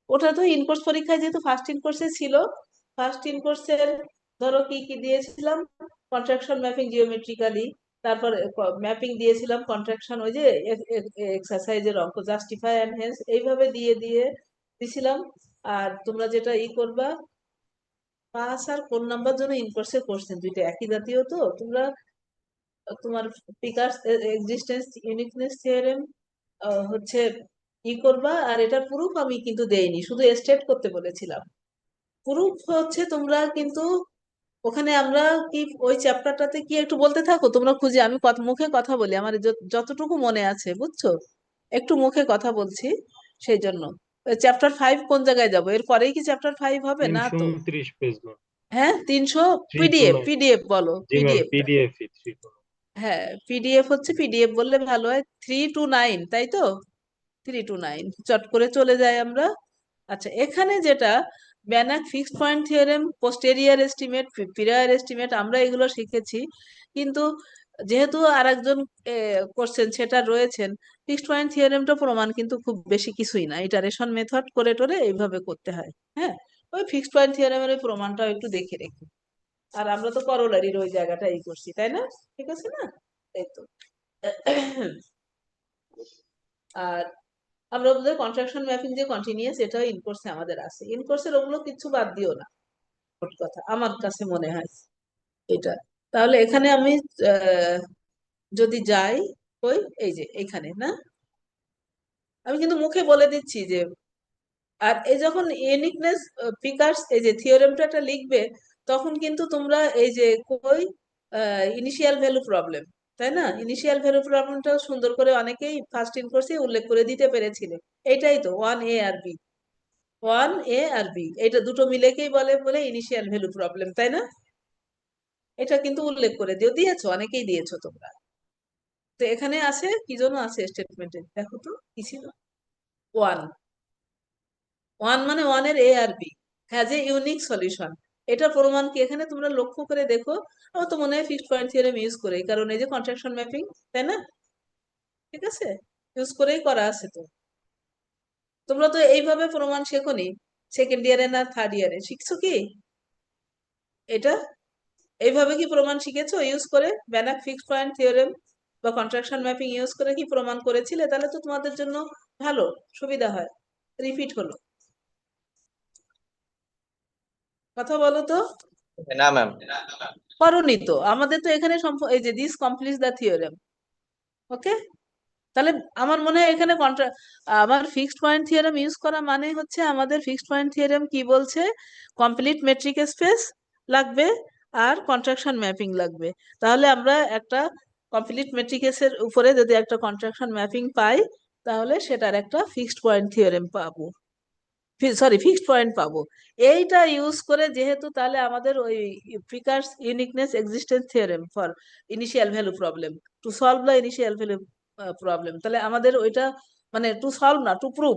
ওটা তো ইনকোর্স পরীক্ষায় যেহেতু ফার্স্ট ইনকোর্সে ছিল, ফার্স্ট ইনকোর্সের ধরো কি কি দিয়েছিলাম, কন্ট্রাকশন ম্যাপিং জিওমেট্রিক্যালি, তারপর ম্যাপিং দিয়েছিলাম কন্ট্রাকশন, ওই যে এক্সারসাইজের অঙ্ক জাস্টিফাই এন্ড হেন্স, এইভাবে দিয়ে দিয়ে দিছিলাম। আর তোমরা যেটা করবা, পাস আর কোন নাম্বার জন্য ইনকোর্সের কোশ্চেন দুইটা একই জাতীয়, তো তোমরা তোমার পিকার্স এক্সিস্টেন্স ইউনিকনেস থিওরেম হচ্ছে করবা। আর এটার প্রুফ আমি কিন্তু দেইনি, শুধু স্টেট করতে বলেছিলাম। প্রুফ হচ্ছে তোমরা কিন্তু ওখানে আমরা কি ওই চ্যাপ্টারটাতে কি একটু বলতে থাকো তোমরা খুঁজে, আমি মুখে কথা বলি, আমার যতটুকু মনে আছে, বুঝছো? একটু মুখে কথা বলছি সেই জন্য। চ্যাপ্টার 5 কোন জায়গায় যাবো? এর পরেই কি চ্যাপ্টার 5 হবে না তো? 329 পেজ ম্যাম। হ্যাঁ, 300 পিডিএফ, 329। পিডিএফ বলো, জি ম্যাম পিডিএফ। পিডিএফ 329। হ্যাঁ, পিডিএফ হচ্ছে, পিডিএফ বললে ভালো হয়, 3 to 9, তাই তো? 3 to 9 চট করে চলে যাই আমরা। আচ্ছা, এখানে যেটা Banach fixed point theorem, posterior estimate, prior estimate, আমরা এগুলো শিখেছি, কিন্তু যেহেতু আরেকজন করছেন সেটা রয়েছেন, ফিক্সড পয়েন্ট থিওরেমটা প্রমাণ কিন্তু খুব বেশি কিছুই না, ইটারেশন মেথড করে টোরে এইভাবে করতে হয়। হ্যাঁ, ওই ফিক্সড পয়েন্ট থিওরেমের ওই প্রমাণটা একটু দেখে রেখে, আর আমরা তো করোলারির ওই জায়গাটা এই করছি, তাই না? ঠিক আছে না? এই তো। আর আমরা ওদের কন্ট্রাকশন ম্যাপিং যে কন্টিনিউয়াস, এটাও ইন কোর্সে আমাদের আছে। ইন কোর্সের ওগুলো কিছু বাদ দিও না, মোট কথা আমার কাছে মনে হয় এটা। তাহলে এখানে আমি যদি যাই, ওই এই যে এখানে না, আমি কিন্তু মুখে বলে দিচ্ছি যে, আর এই যখন ইউনিকনেস ফিগার্স এই যে থিওরেমটা একটা লিখবে, তখন কিন্তু তোমরা এই যে কই ইনিশিয়াল ভ্যালু প্রবলেম, তাই না? ইনিশিয়াল ভ্যালু প্রবলেমটাও সুন্দর করে অনেকেই ফার্স্ট ইন কোর্সে উল্লেখ করে দিতে পেরেছিলে। এইটাই তো 1A আর B, 1A আর B, এটা দুটো মিলেকেই বলে বলে ইনিশিয়াল ভ্যালু প্রবলেম, তাই না? এটা কিন্তু উল্লেখ করে দিয়েছো, অনেকেই দিয়েছো তোমরা। তো এখানে আছে কি জন্য আছে স্টেটমেন্টে, দেখো তো কি ছিল? 1, 1 মানে 1 এর A আর B has a unique solution. এটা প্রমাণ কি এখানে তোমরা লক্ষ্য করে দেখো, আমার তো মনে হয় ফিক্সড পয়েন্ট থিওরেম ইউজ করে, কারণ এই যে কন্ট্রাকশন ম্যাপিং, তাই না? ঠিক আছে, ইউজ করেই করা আছে তো। তোমরা তো এইভাবে প্রমাণ শেখোনি সেকেন্ড ইয়ারে না থার্ড ইয়ারে, শিখছো কি এটা? এইভাবে কি প্রমাণ শিখেছো ইউজ করে? ব্যানাক ফিক্সড পয়েন্ট থিওরেম বা কন্ট্রাকশন ম্যাপিং ইউজ করে কি প্রমাণ করেছিলে? তাহলে তো তোমাদের জন্য ভালো সুবিধা হয়, রিপিট হলো। কথা বলো তো। না ম্যাম। করোনি তো, আমাদের তো এখানে এই যে দিস কমপ্লিটস দ্য থিওরেম। ওকে, তাহলে আমার মনে হয় এখানে আমার ফিক্সড পয়েন্ট থিওরেম ইউজ করা মানে হচ্ছে, আমাদের ফিক্সড পয়েন্ট থিওরেম কি বলছে, কমপ্লিট মেট্রিক স্পেস লাগবে আর কন্ট্রাকশন ম্যাপিং লাগবে। তাহলে আমরা একটা কমপ্লিট মেট্রিকেসের উপরে যদি একটা কন্ট্রাকশন ম্যাপিং পাই, তাহলে সেটার একটা ফিক্সড পয়েন্ট থিওরেম পাবো, সরি ফিক্সড পয়েন্ট পাবো। এইটা ইউজ করে যেহেতু, তাহলে আমাদের ওই Picard's uniqueness existence theorem for initial value problem, to solve the initial value problem, তাহলে আমাদের ওইটা মানে টু সলভ না, টু প্রুভ,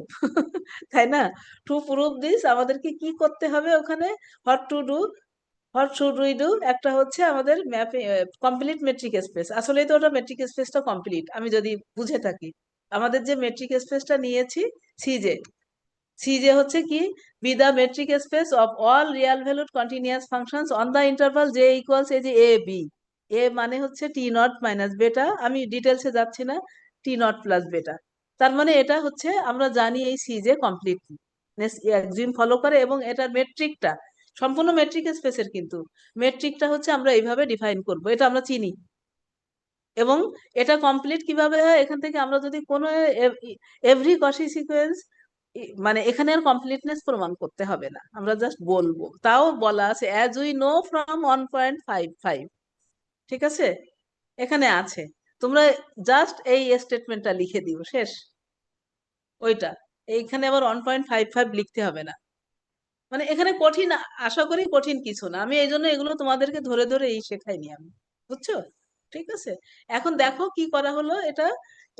তাই না? টু প্রুভ দিস আমাদেরকে কি করতে হবে ওখানে, what to do, what should we do, একটা হচ্ছে আমাদের ম্যাপে কমপ্লিট মেট্রিক স্পেস, আসলেই তো ওটা মেট্রিক স্পেসটা কমপ্লিট, আমি যদি বুঝে থাকি। আমাদের যে মেট্রিক স্পেসটা নিয়েছি সিজে, সিজে হচ্ছে কি, be the metric space of all real valued continuous functions on the interval J equals এই যে এ বি, এ মানে হচ্ছে টি নট মাইনাস বেটা, আমি ডিটেলসে যাচ্ছি না, টি নট প্লাস বেটা। তার মানে এটা হচ্ছে আমরা জানি এই সিজে কমপ্লিটলি এক্সিম ফলো করে, এবং এটার মেট্রিকটা সম্পূর্ণ মেট্রিক স্পেসের, কিন্তু মেট্রিকটা হচ্ছে আমরা এইভাবে ডিফাইন করব, এটা আমরা চিনি। এবং এটা কমপ্লিট কিভাবে হয়, এখান থেকে আমরা যদি কোনো এভরি কসি সিকোয়েন্স, মানে এখানে আর কমপ্লিটনেস প্রমাণ করতে হবে না, আমরা জাস্ট বলবো, তাও বলা আছে অ্যাজ উই নো ফ্রম 1.55, ঠিক আছে? এখানে আছে, তোমরা জাস্ট এই স্টেটমেন্টটা লিখে দিও, শেষ। ওইটা এইখানে আবার 1.55 লিখতে হবে না, মানে এখানে কঠিন, আশা করি কঠিন কিছু না, আমি এই জন্য এগুলো তোমাদেরকে ধরে ধরে এই শেখাইনি আমি, বুঝছো? ঠিক আছে, এখন দেখো কি করা হলো। এটা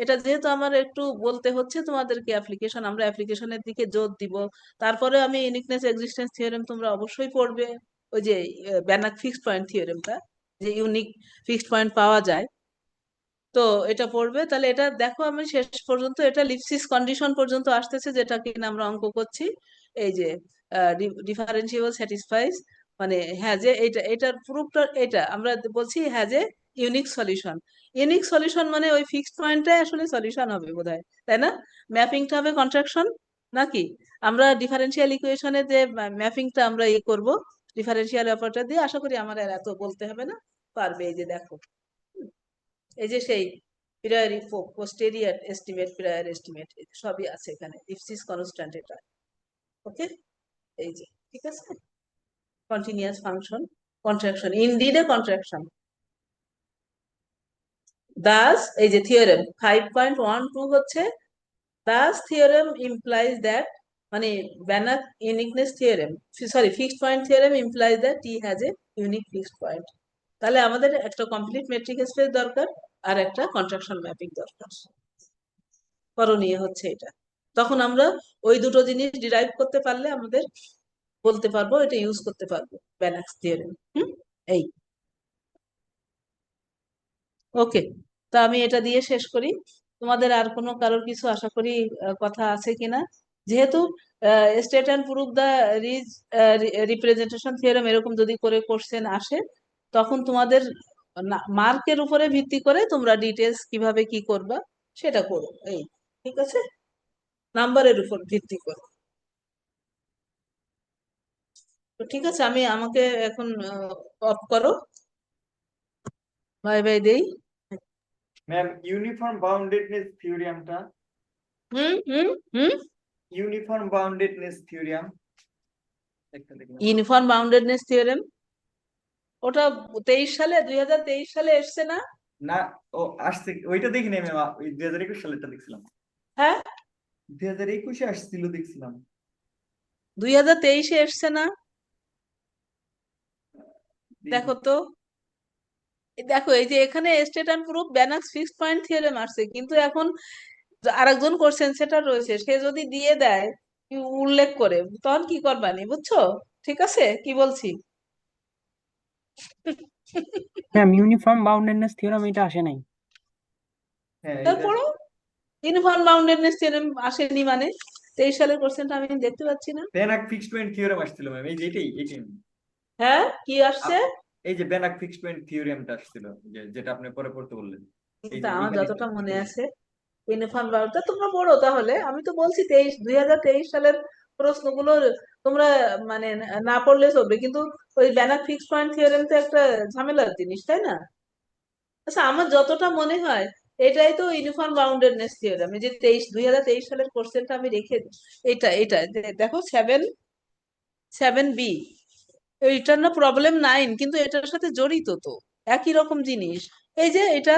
এটা যেহেতু আমার একটু বলতে হচ্ছে তোমাদেরকে অ্যাপ্লিকেশন, আমরা অ্যাপ্লিকেশনের দিকে জোর দিব। তারপরে আমি ইউনিকনেস এক্সিস্টেন্স থিওরেম তোমরা অবশ্যই পড়বে, ওই যে ব্যানাক ফিক্সড পয়েন্ট থিওরেমটা, যে ইউনিক ফিক্সড পয়েন্ট পাওয়া যায়, তো এটা পড়বে। তাহলে এটা দেখো, আমি শেষ পর্যন্ত এটা লিপসিস কন্ডিশন পর্যন্ত আসতেছে, যেটা কিনা আমরা অঙ্ক করছি, এই যে ডিফারেন্সিয়েবল স্যাটিসফাইস, মানে হ্যাঁ যে এটার প্রুফটা, এটা আমরা বলছি হ্যাঁ যে ইউনিক সলিউশন। ইউনিক সলিউশন মানে ওই ফিক্সড পয়েন্টটাই আসলে সলিউশন হবে বোধহয়, তাই না? ম্যাপিংটা হবে কন্ট্রাকশন নাকি? আমরা ডিফারেন্সিয়াল ইকুয়েশনে যে ম্যাপিংটা আমরা করব ডিফারেন্সিয়াল অপারেটর দিয়ে, আশা করি আমার আর এত বলতে হবে না, পারবে। এই যে দেখো, এই যে সেই prior posterior estimate, prior estimate সবই আছে এখানে, লিপসিস কনস্ট্যান্ট এটা। ওকে, এই যে ঠিক আছে, কন্টিনিউয়াস ফাংশন, কন্ট্রাকশন, ইনডিড এ কন্ট্রাকশন। দাস এই যে থিওরেম 5.12 হচ্ছে, দাস থিওরেম ইমপ্লাইজ দ্যাট, মানে Banach uniqueness theorem, sorry fixed point theorem implies that T has a unique fixed point. তাহলে আমাদের একটা কমপ্লিট মেট্রিক স্পেস দরকার আর একটা কন্ট্রাকশন ম্যাপিং দরকার। করণীয় হচ্ছে এটা। তখন আমরা ওই দুটো জিনিস ডিরাইভ করতে পারলে আমাদের বলতে পারবো, এটা ইউজ করতে পারবো ব্যানাক্স থিওরেম। এই ওকে, তা আমি এটা দিয়ে শেষ করি। তোমাদের আর কোনো কারোর কিছু আশা করি কথা আছে কিনা? যেহেতু state and proof the Riesz representation theorem এরকম যদি করে কোশ্চেন আসে, তখন তোমাদের মার্কের উপরে ভিত্তি করে তোমরা ডিটেলস কিভাবে কি করবা সেটা করো। এই ঠিক আছে, নাম্বারের উপর ভিত্তি করে। তো ঠিক আছে, আমি আমাকে এখন অফ করো, বাই বাই দেই। ম্যাম ইউনিফর্ম বাউন্ডেডনেস থিওরিয়ামটা, হুম হুম হুম ইউনিফর্ম বাউন্ডেডনেস থিওরিয়াম একটা দেখলাম। ইউনিফর্ম বাউন্ডেডনেস থিওরেম ওটা 2023 সালে এসছে না? না, ও আসছে, ওইটা দেখি নাই ম্যাম, ওই 2021 সালেরটা দেখছিলাম। হ্যাঁ 2021 আসছিল দেখছিলাম। 2023 এসছে না? দেখো তো, দেখো এই যে এখানে state and proof Banach's fixed point theorem আসছে, কিন্তু এখন আরেকজন কোশ্চেন সেটার রয়েছে, সে যদি দিয়ে দেয় উল্লেখ করে, তখন কি করবানি, বুঝছো? ঠিক আছে, কি বলছি? ম্যাম ইউনিফর্ম বাউন্ডেডনেস থিওরাম এটা আসে নাই। হ্যাঁ এটা তারপরও ইউনিফর্ম বাউন্ডেডনেস থিওরেম আসেনি মানে 23 সালের কোশ্চেনটা আমি দেখতে পাচ্ছি না। বেনাক ফিক্সড পয়েন্ট থিওরেম আসছিল ম্যাম, এই যে এটাই হ্যাঁ কি আসছে? এই যে বেনাক ফিক্সড পয়েন্ট থিওরেমটা আসছিল, যেটা আপনি পরে পড়তে বললেন। এই কিন্তু যে আমার এইখানে যতটা মনে আছে ইউনিফর্ম বাউন্ড তোমরা পড়ো তাহলে। আমি তো বলছি 2023 সালের প্রশ্নগুলো তোমরা মানে না পড়লে চলবে, কিন্তু ওই ব্যানার ফিক্স পয়েন্ট থিওরেম তো একটা ঝামেলার জিনিস, তাই না? আচ্ছা, আমার যতটা মনে হয় এটাই তো ইউনিফর্ম বাউন্ডেডনেস থিওরেম। এই যে 2023 সালের কোশ্চেনটা আমি রেখে, এটা দেখো 7B, এইটার না প্রবলেম 9, কিন্তু এটার সাথে জড়িত তো একই রকম জিনিস। এই যে এটা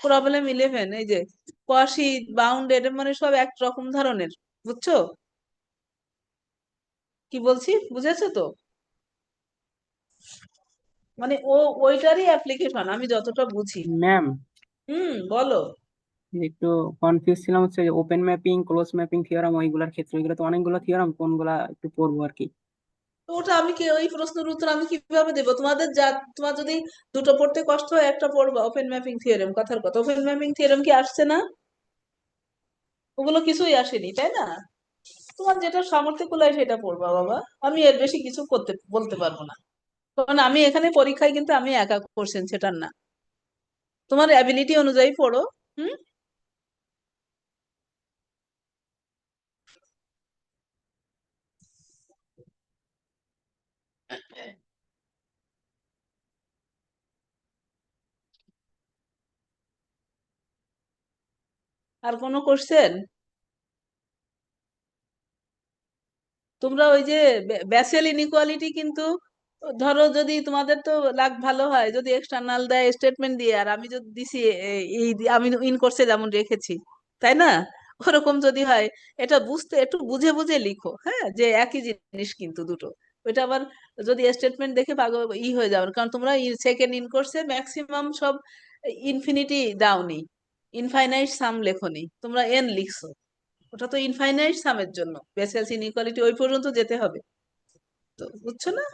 প্রবলেম 11, এই যে কোয়াসি বাউন্ডেড, মানে সব এক রকম ধরনের, বুঝছো কি বলছি? বুঝেছো তো? মানে ওইটারই অ্যাপ্লিকেশন আমি যতটা বুঝি। ম্যাম বলো। একটু কনফিউজ ছিলাম, হচ্ছে যে open mapping close mapping theorem ওইগুলার ক্ষেত্রে, ওইগুলো তো অনেকগুলো থিওরাম, কোনগুলা একটু পড়বো আর কি। তো ওটা আমি কি, ওই প্রশ্নের উত্তর আমি কিভাবে দেবো তোমাদের? তোমার যদি দুটো পড়তে কষ্ট হয় একটা পড়বা ওপেন ম্যাপিং থিওরেম, কথার কথা। ওপেন ম্যাপিং থিওরেম কি আসছে না? ওগুলো কিছুই আসেনি, তাই না? তোমার যেটা সামর্থ্য কুলায় সেটা পড়বা বাবা, আমি এর বেশি কিছু বলতে পারবো না। কারণ আমি এখানে পরীক্ষায় কিন্তু আমি একা কোশ্চেন সেটার না, তোমার অ্যাবিলিটি অনুযায়ী পড়ো। হুম আর কোনো কোশ্চেন? তোমরা ওই যে ব্যাসেল ইনইকুয়ালিটি, কিন্তু ধরো যদি তোমাদের তো লাক ভালো হয়, যদি এক্সটার্নাল দেয় স্টেটমেন্ট দিয়ে, আর আমি যদি দিছি আমি ইন কোর্সে যেমন রেখেছি, তাই না? ওরকম যদি হয়, এটা বুঝতে একটু বুঝে বুঝে লিখো, হ্যাঁ, যে একই জিনিস কিন্তু দুটো। ওইটা আবার যদি স্টেটমেন্ট দেখে হয়ে যাবে, কারণ তোমরা সেকেন্ড ইন কোর্সে ম্যাক্সিমাম সব ইনফিনিটি দাওনি, ইনফাইনাইট সাম লেখনি, তোমরা এন লিখছো। ওটা তো ইনফাইনাইট সামের জন্য, বেসেলস ইনইকুয়ালিটি ওই পর্যন্ত যেতে হবে, তো বুঝছো না?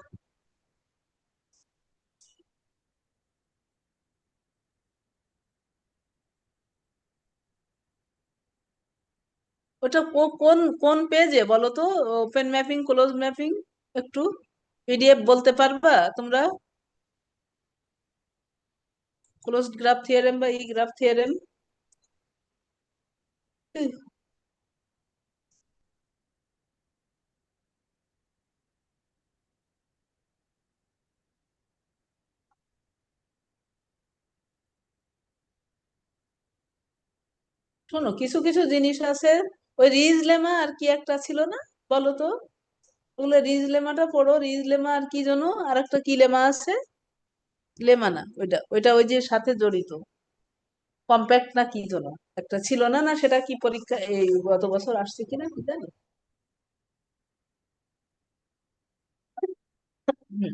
ওটা কোন কোন পেজে বলো তো? ওপেন ম্যাপিং ক্লোজ ম্যাপিং একটু পিডিএফ বলতে পারবা তোমরা? ক্লোজড গ্রাফ থিওরেম বা ই গ্রাফ থিওরেম? শোনো, কিছু কিছু জিনিস আছে, ওই রিজ লেমা আর কি একটা ছিল না, বলো তো? ওগুলো রিজ লেমাটা পড়ো। রিজ লেমা আর কি যেন আর একটা কি লেমা আছে, লেমা না, ওইটা ওইটা ওই যে সাথে জড়িত কম্প্যাক্ট না কি যেন একটা ছিল না, না সেটা কি পরীক্ষা এই গত বছর আসছে কিনা কি জানি। হুম,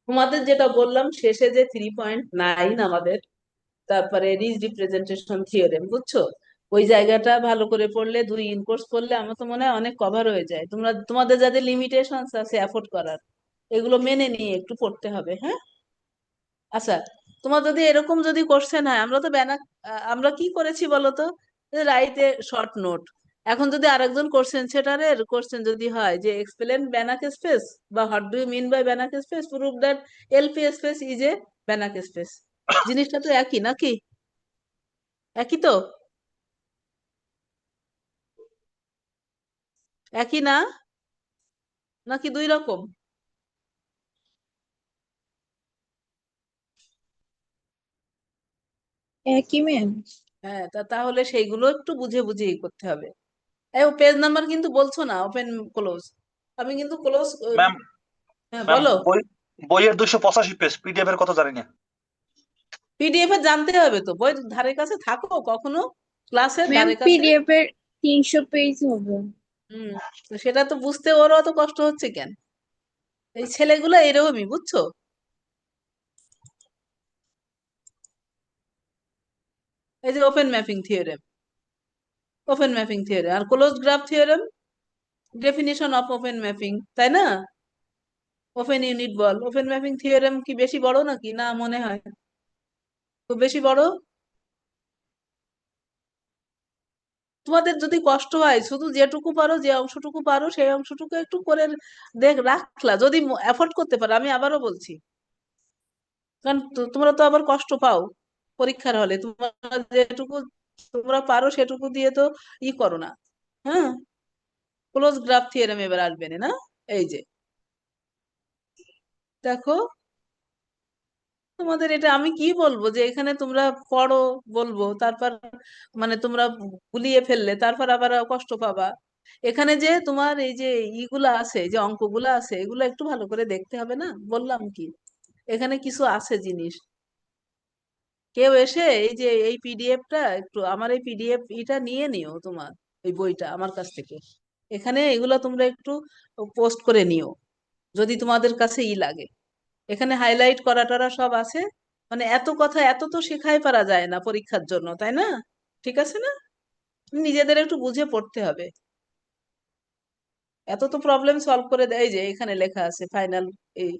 তোমাদের যেটা বললাম শেষে যে 3.9 আমাদের, তারপরে রিচ রিপ্রেজেন্টেশন থিওরেম, বুঝছো? ওই জায়গাটা ভালো করে পড়লে, 2 ইনকোর্স পড়লে আমার তো মনে হয় অনেক কভার হয়ে যায়। তোমাদের যাদের লিমিটেশন আছে অ্যাফোর্ড করার, এগুলো মেনে নিয়ে একটু পড়তে হবে, হ্যাঁ? আচ্ছা, তোমার যদি এরকম যদি কোশ্চেন হয়, আমরা কি করেছি বলতো, রাইট এ শর্ট নোট। এখন যদি আরেকজন কোশ্চেন সেটারের কোশ্চেন যদি হয় যে এক্সপ্লেন ব্যানাক স্পেস, বা what do you mean by Banach space, prove that LP space is a Banach space, জিনিসটা তো একই নাকি? একই তো, একই না, নাকি দুই রকম? একই ম্যাম। হ্যাঁ, তাহলে সেইগুলো একটু বুঝে বুঝে করতে হবে। এই পেজ নাম্বার কিন্তু বলছো না, ওপেন ক্লোজ। আমি কিন্তু ক্লোজ। ম্যাম হ্যাঁ ম্যাম বলো। বইয়ের 285 পেজ, পিডিএফ এর কত জানি না। পিডিএফ এ জানতে হবে তো, বই ধারে কাছে থাকো কখনো, ক্লাসের ম্যাম ধারে কাছে। পিডিএফ এর 300 পেজ হবে। হম, তো সেটা তো বুঝতে ওর অত কষ্ট হচ্ছে কেন? এই ছেলেগুলো এরকমই, বুঝছো? এই যে open mapping theorem, open mapping theorem আর close graph theorem, definition of open mapping, তাই না? Open unit ball, open mapping theorem কি বেশি বড় নাকি? না মনে হয় খুব বেশি বড়। তোমাদের যদি কষ্ট হয়, শুধু যেটুকু পারো, যে অংশটুকু পারো সেই অংশটুকু একটু করে রাখলা, যদি এফোর্ড করতে পারো। আমি আবারও বলছি, কারণ তোমরা তো আবার কষ্ট পাও পরীক্ষার হলে, তোমরা যেটুকু তোমরা পারো সেটুকু দিয়ে তো করো না। হ্যাঁ, ক্লোজ গ্রাফ থিওরেম এবার আসবে না? এই যে দেখো, তোমাদের এটা আমি কি বলবো, যে এখানে তোমরা পড়ো বলবো, তারপর মানে তোমরা গুলিয়ে ফেললে তারপর আবার কষ্ট পাবা। এখানে যে তোমার এই যে ইগুলা আছে, যে অঙ্কগুলা আছে, এগুলো একটু ভালো করে দেখতে হবে না? বললাম কি, এখানে কিছু আছে জিনিস। কেউ এসে এই যে এই পিডিএফটা একটু, আমার এই পিডিএফ এটা নিয়ে নিও, তোমার এই বইটা আমার কাছ থেকে। এখানে এগুলো তোমরা একটু পোস্ট করে নিও, যদি তোমাদের কাছে লাগে। এখানে হাইলাইট করা টরা সব আছে। মানে এত কথা এত তো শেখাই পারা যায় না পরীক্ষার জন্য, তাই না? ঠিক আছে না? নিজেদের একটু বুঝে পড়তে হবে। এত তো প্রবলেম সলভ করে দেয়, এই যে এখানে লেখা আছে ফাইনাল। এই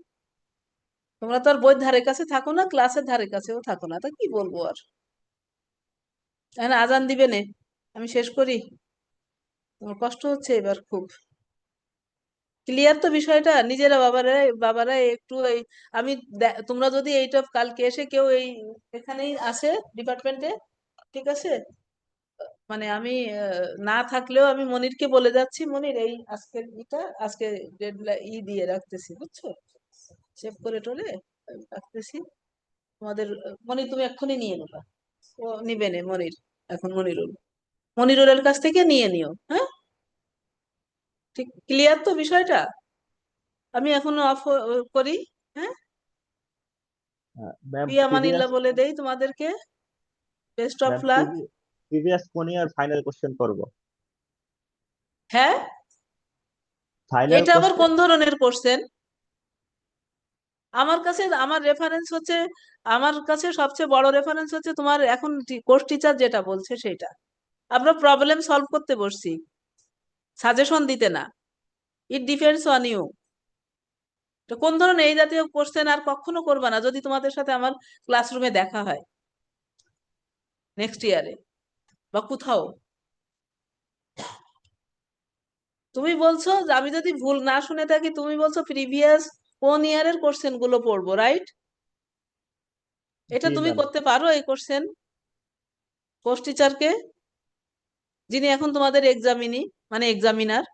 তোমরা তো আর বইয়ের ধারে কাছে থাকো না, ক্লাসের ধারে কাছেও থাকো না, তা কি বলবো আর। এখন আজান দিবে নে, আমি শেষ করি। তোমার কষ্ট হচ্ছে এবার খুব। ক্লিয়ার তো বিষয়টা? নিজেরা বাবারা বাবারা একটু এই, আমি তোমরা যদি এইটা কালকে এসে কেউ এই এখানেই আসে ডিপার্টমেন্টে, ঠিক আছে? মানে আমি না থাকলেও আমি মনিরকে বলে যাচ্ছি, মনির এই আজকের আজকে ডেডলাইন দিয়ে রাখতেছি, বুঝছো? সেভ করে টোলে রাখতেছি। তোমাদের মনির তুমি এক্ষুনি নিয়ে নেবা। ও নিবে নে মনির, এখন মনিরুলের কাছ থেকে নিয়ে নিও, হ্যাঁ? ঠিক ক্লিয়ার তো বিষয়টা? আমি এখনো অফ করি। হ্যাঁ, ম্যাম প্রিয়া মানিল্লা প্রিভিয়াস বলে দেই তোমাদেরকে। Best of ma'am lakh. Previous কোন ইয়ার ফাইনাল কোশ্চেন করব? হ্যাঁ, ফাইনাল এটা আবার কোশ্চেন কোন ধরনের কোশ্চেন? আমার কাছে আমার রেফারেন্স হচ্ছে, আমার কাছে সবচেয়ে বড় রেফারেন্স হচ্ছে তোমার এখন কোর্স টিচার যেটা বলছে সেটা। আমরা প্রবলেম সলভ করতে বসছি, সাজেশন দিতে না। It depends on you. তো কোন ধরনের এই জাতীয় কোশ্চেন আর কখনো করবা না যদি তোমাদের সাথে আমার ক্লাসরুমে দেখা হয় নেক্সট ইয়ারে বা কোথাও। তুমি বলছো যে, আমি যদি ভুল না শুনে থাকি, তুমি বলছো প্রিভিয়াস কোন ইয়ারের কোশ্চেন গুলো পড়বো, রাইট? এটা জি তুমি ম্যাম। করতে পারো এই কোশ্চেন কোর্স টিচারকে, যিনি এখন তোমাদের এক্সামিনি, মানে এক্সামিনার?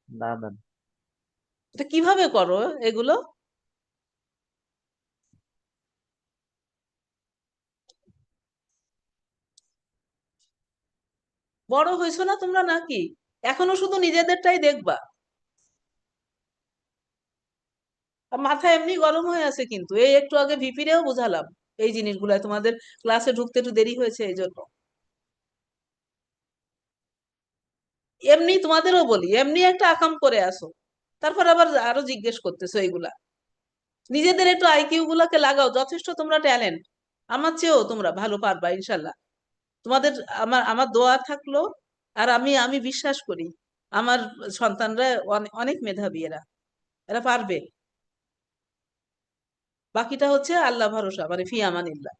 না ম্যাম। এটা কিভাবে করো এগুলো? বড় হয়েছো না তোমরা নাকি? এখনো শুধু নিজেদেরটাই দেখবা? আর মাথা এমনি গরম হয়ে আছে, কিন্তু এই একটু আগে ভিপিরেও বুঝালাম এই জিনিসগুলো, তোমাদের ক্লাসে ঢুকতে একটু দেরি হয়েছে এই জন্য। এমনি তোমাদেরও বলি, এমনি একটা আকাম করে আসো, তারপর আবার আরো জিজ্ঞেস করতেছো এইগুলা। নিজেদের একটু আইকিউ গুলাকে লাগাও, যথেষ্ট তোমরা ট্যালেন্ট, আমার চেয়েও তোমরা ভালো পারবা ইনশাল্লাহ। তোমাদের আমার দোয়া থাকলো, আর আমি বিশ্বাস করি আমার সন্তানরা অনেক মেধাবী, এরা এরা পারবে। বাকিটা হচ্ছে আল্লাহ ভরসা, মানে ফি আমানিল্লাহ।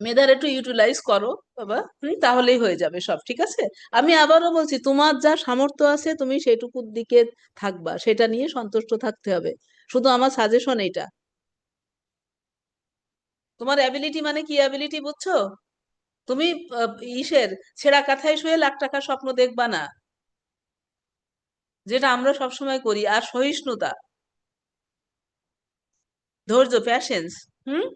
মেধার একটু ইউটিলাইজ করো বাবা, তাহলেই হয়ে যাবে সব, ঠিক আছে? আমি আবারও বলছি, তোমার যা সামর্থ্য আছে তুমি সেটুকুর দিকে থাকবা, সেটা নিয়ে সন্তুষ্ট থাকতে হবে। শুধু আমার সাজেশন এইটা। তোমার অ্যাবিলিটি মানে কি অ্যাবিলিটি বুঝছো? তুমি ইসের ছেঁড়া কাঁথায় শুয়ে লাখ টাকার স্বপ্ন দেখবা না, যেটা আমরা সবসময় করি। আর সহিষ্ণুতা, ধৈর্য, প্যাশেন্স। হুম,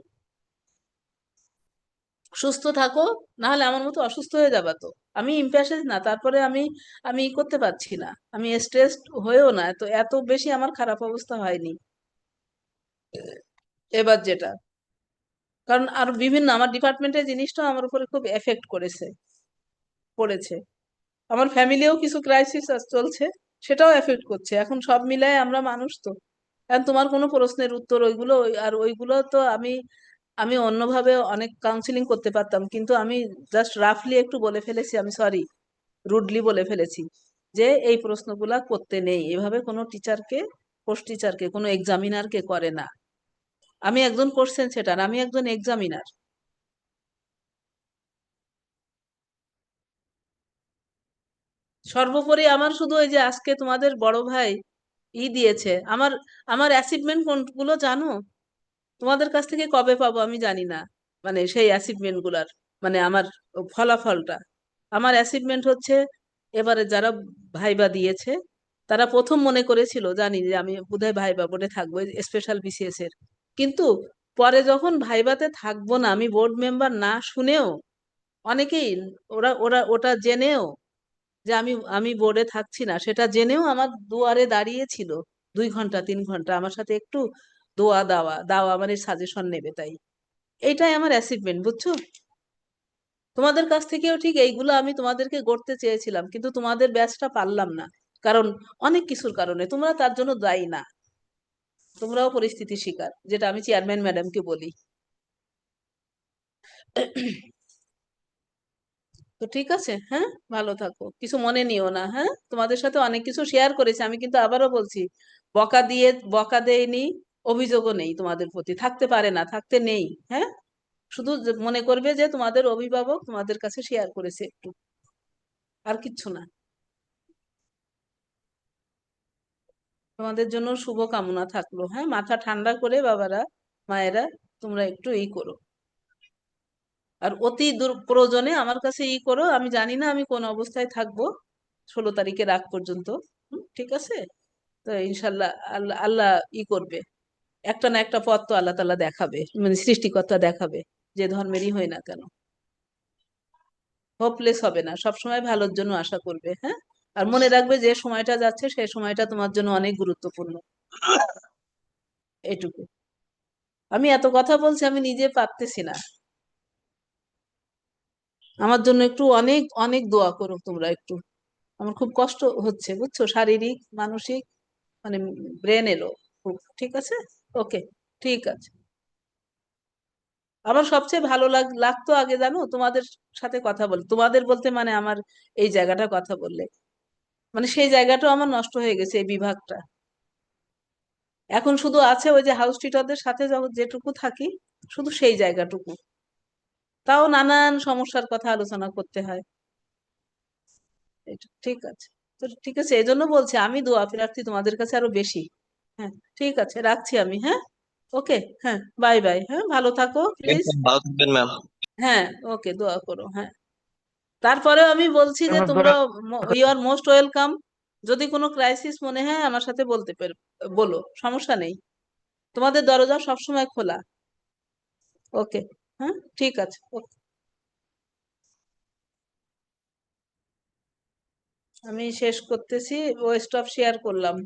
সুস্থ থাকো, না হলে আমার মতো অসুস্থ হয়ে যাবা তো। আমি ইম্প্যাশেন্স না, তারপরে আমি আমি ই করতে পারছি না, আমি স্ট্রেস হয়েও না, তো এত বেশি আমার খারাপ অবস্থা হয়নি এবার যেটা। কারণ আর বিভিন্ন আমার ডিপার্টমেন্টের জিনিসটা আমার উপরে খুব এফেক্ট পড়েছে। আমার ফ্যামিলিও কিছু ক্রাইসিস চলছে, সেটাও এফেক্ট করছে। এখন সব মিলায় আমরা মানুষ তো। কারণ তোমার কোনো প্রশ্নের উত্তর ওইগুলো আর ওইগুলো তো আমি আমি অন্যভাবে অনেক কাউন্সিলিং করতে পারতাম, কিন্তু আমি জাস্ট রাফলি একটু বলে ফেলেছি, আমি সরি, রুডলি বলে ফেলেছি যে এই প্রশ্নগুলা করতে নেই, এভাবে কোনো টিচারকে, কোর্স টিচারকে, কোনো এক্সামিনারকে করে না। আমি একজন কোশ্চেন সেটার, আমি একজন এক্সামিনার। সর্বোপরি আমার শুধু ওই যে আজকে তোমাদের বড় ভাই দিয়েছে, আমার আমার অ্যাচিভমেন্ট কোনগুলো জানো? তোমাদের কাছ থেকে কবে পাবো আমি জানি না, মানে সেই অ্যাচিভমেন্ট গুলার, মানে আমার ফলাফলটা। আমার অ্যাচিভমেন্ট হচ্ছে এবারে যারা ভাইবা দিয়েছে, তারা প্রথম মনে করেছিল, জানি যে আমি বোধহয় ভাইবা বোর্ডে থাকবো, স্পেশাল বিসিএস এর। কিন্তু পরে যখন ভাইবাতে থাকবো না, আমি বোর্ড মেম্বার না শুনেও, অনেকেই ওরা ওরা ওটা জেনেও যে আমি আমি বোর্ডে থাকছি না, সেটা জেনেও আমার দুয়ারে দাঁড়িয়েছিল 2 ঘন্টা 3 ঘন্টা আমার সাথে একটু দোয়া দাওয়া দাওয়া মানে সাজেশন নেবে। তাই এইটাই আমার অ্যাচিভমেন্ট, বুঝছো? তোমাদের কাছ থেকেও ঠিক এইগুলো আমি তোমাদেরকে গড়তে চেয়েছিলাম, কিন্তু তোমাদের ব্যাচটা পারলাম না, কারণ অনেক কিছুর কারণে। তোমরা তার জন্য দায়ী না, তোমরাও পরিস্থিতির শিকার, যেটা আমি চেয়ারম্যান ম্যাডামকে বলি। তো ঠিক আছে, হ্যাঁ, ভালো থাকো, কিছু মনে নিও না। হ্যাঁ, তোমাদের সাথে অনেক কিছু শেয়ার করেছি আমি, কিন্তু আবারও বলছি, বকা দেয়নি, অভিযোগও নেই তোমাদের প্রতি, থাকতে পারে না, থাকতে নেই। হ্যাঁ, শুধু মনে করবে যে তোমাদের অভিভাবক তোমাদের কাছে শেয়ার করেছে একটু, আর কিচ্ছু না। তোমাদের জন্য শুভ কামনা থাকলো। হ্যাঁ, মাথা ঠান্ডা করে বাবারা, মায়েরা, তোমরা একটু করো। আর অতি প্রয়োজনে আমার কাছে করো। আমি জানি না আমি কোন অবস্থায় থাকবো 16 তারিখের আগ পর্যন্ত। ঠিক আছে? তো ইনশাল্লাহ আল্লাহ আল্লাহ করবে, একটা না একটা পথ তো আল্লাহ তাআলা দেখাবে, মানে সৃষ্টিকর্তা দেখাবে, যে ধর্মেরই হয় না কেন। হোপলেস হবে না, সবসময় ভালোর জন্য আশা করবে। হ্যাঁ, আর মনে রাখবে যে সময়টা যাচ্ছে সেই সময়টা তোমার জন্য অনেক গুরুত্বপূর্ণ। এটুকু। আমি এত কথা বলছি, আমি নিজে পারতেছি না। আমার জন্য একটু অনেক অনেক দোয়া করো তোমরা একটু। আমার খুব কষ্ট হচ্ছে, বুঝছো, শারীরিক মানসিক, মানে ব্রেন এলো খুব। ঠিক আছে? ওকে, ঠিক আছে। আমার সবচেয়ে ভালো লাগতো আগে, জানো, তোমাদের সাথে কথা বল, তোমাদের বলতে মানে আমার এই জায়গাটা কথা বললে, মানে সেই জায়গাটাও আমার নষ্ট হয়ে গেছে, এই বিভাগটা। এখন শুধু আছে ওই যে হাউস টিচারদের সাথে যেটুকু থাকি, শুধু সেই জায়গাটুকু, তাও নানান সমস্যার কথা আলোচনা করতে হয়। ঠিক আছে, তো ঠিক আছে, এই জন্য বলছি আমি দোয়া প্রার্থী তোমাদের কাছে আরো বেশি। হ্যাঁ, ঠিক আছে, রাখছি আমি। হ্যাঁ, ওকে, হ্যাঁ, বাই বাই। হ্যাঁ, ভালো থাকো প্লিজ। ভালো থাকবেন ম্যাম। হ্যাঁ, ওকে, দোয়া করো। হ্যাঁ, তারপরেও আমি বলছি যে তোমরা ইউ আর মোস্ট ওয়েলকাম। যদি কোনো ক্রাইসিস মনে হয় আমার সাথে বলো, সমস্যা নেই, তোমাদের দরজা সবসময় খোলা। ওকে, হ্যাঁ, ঠিক আছে, ওকে। আমি শেষ করতেছি, ও স্টপ শেয়ার করলাম।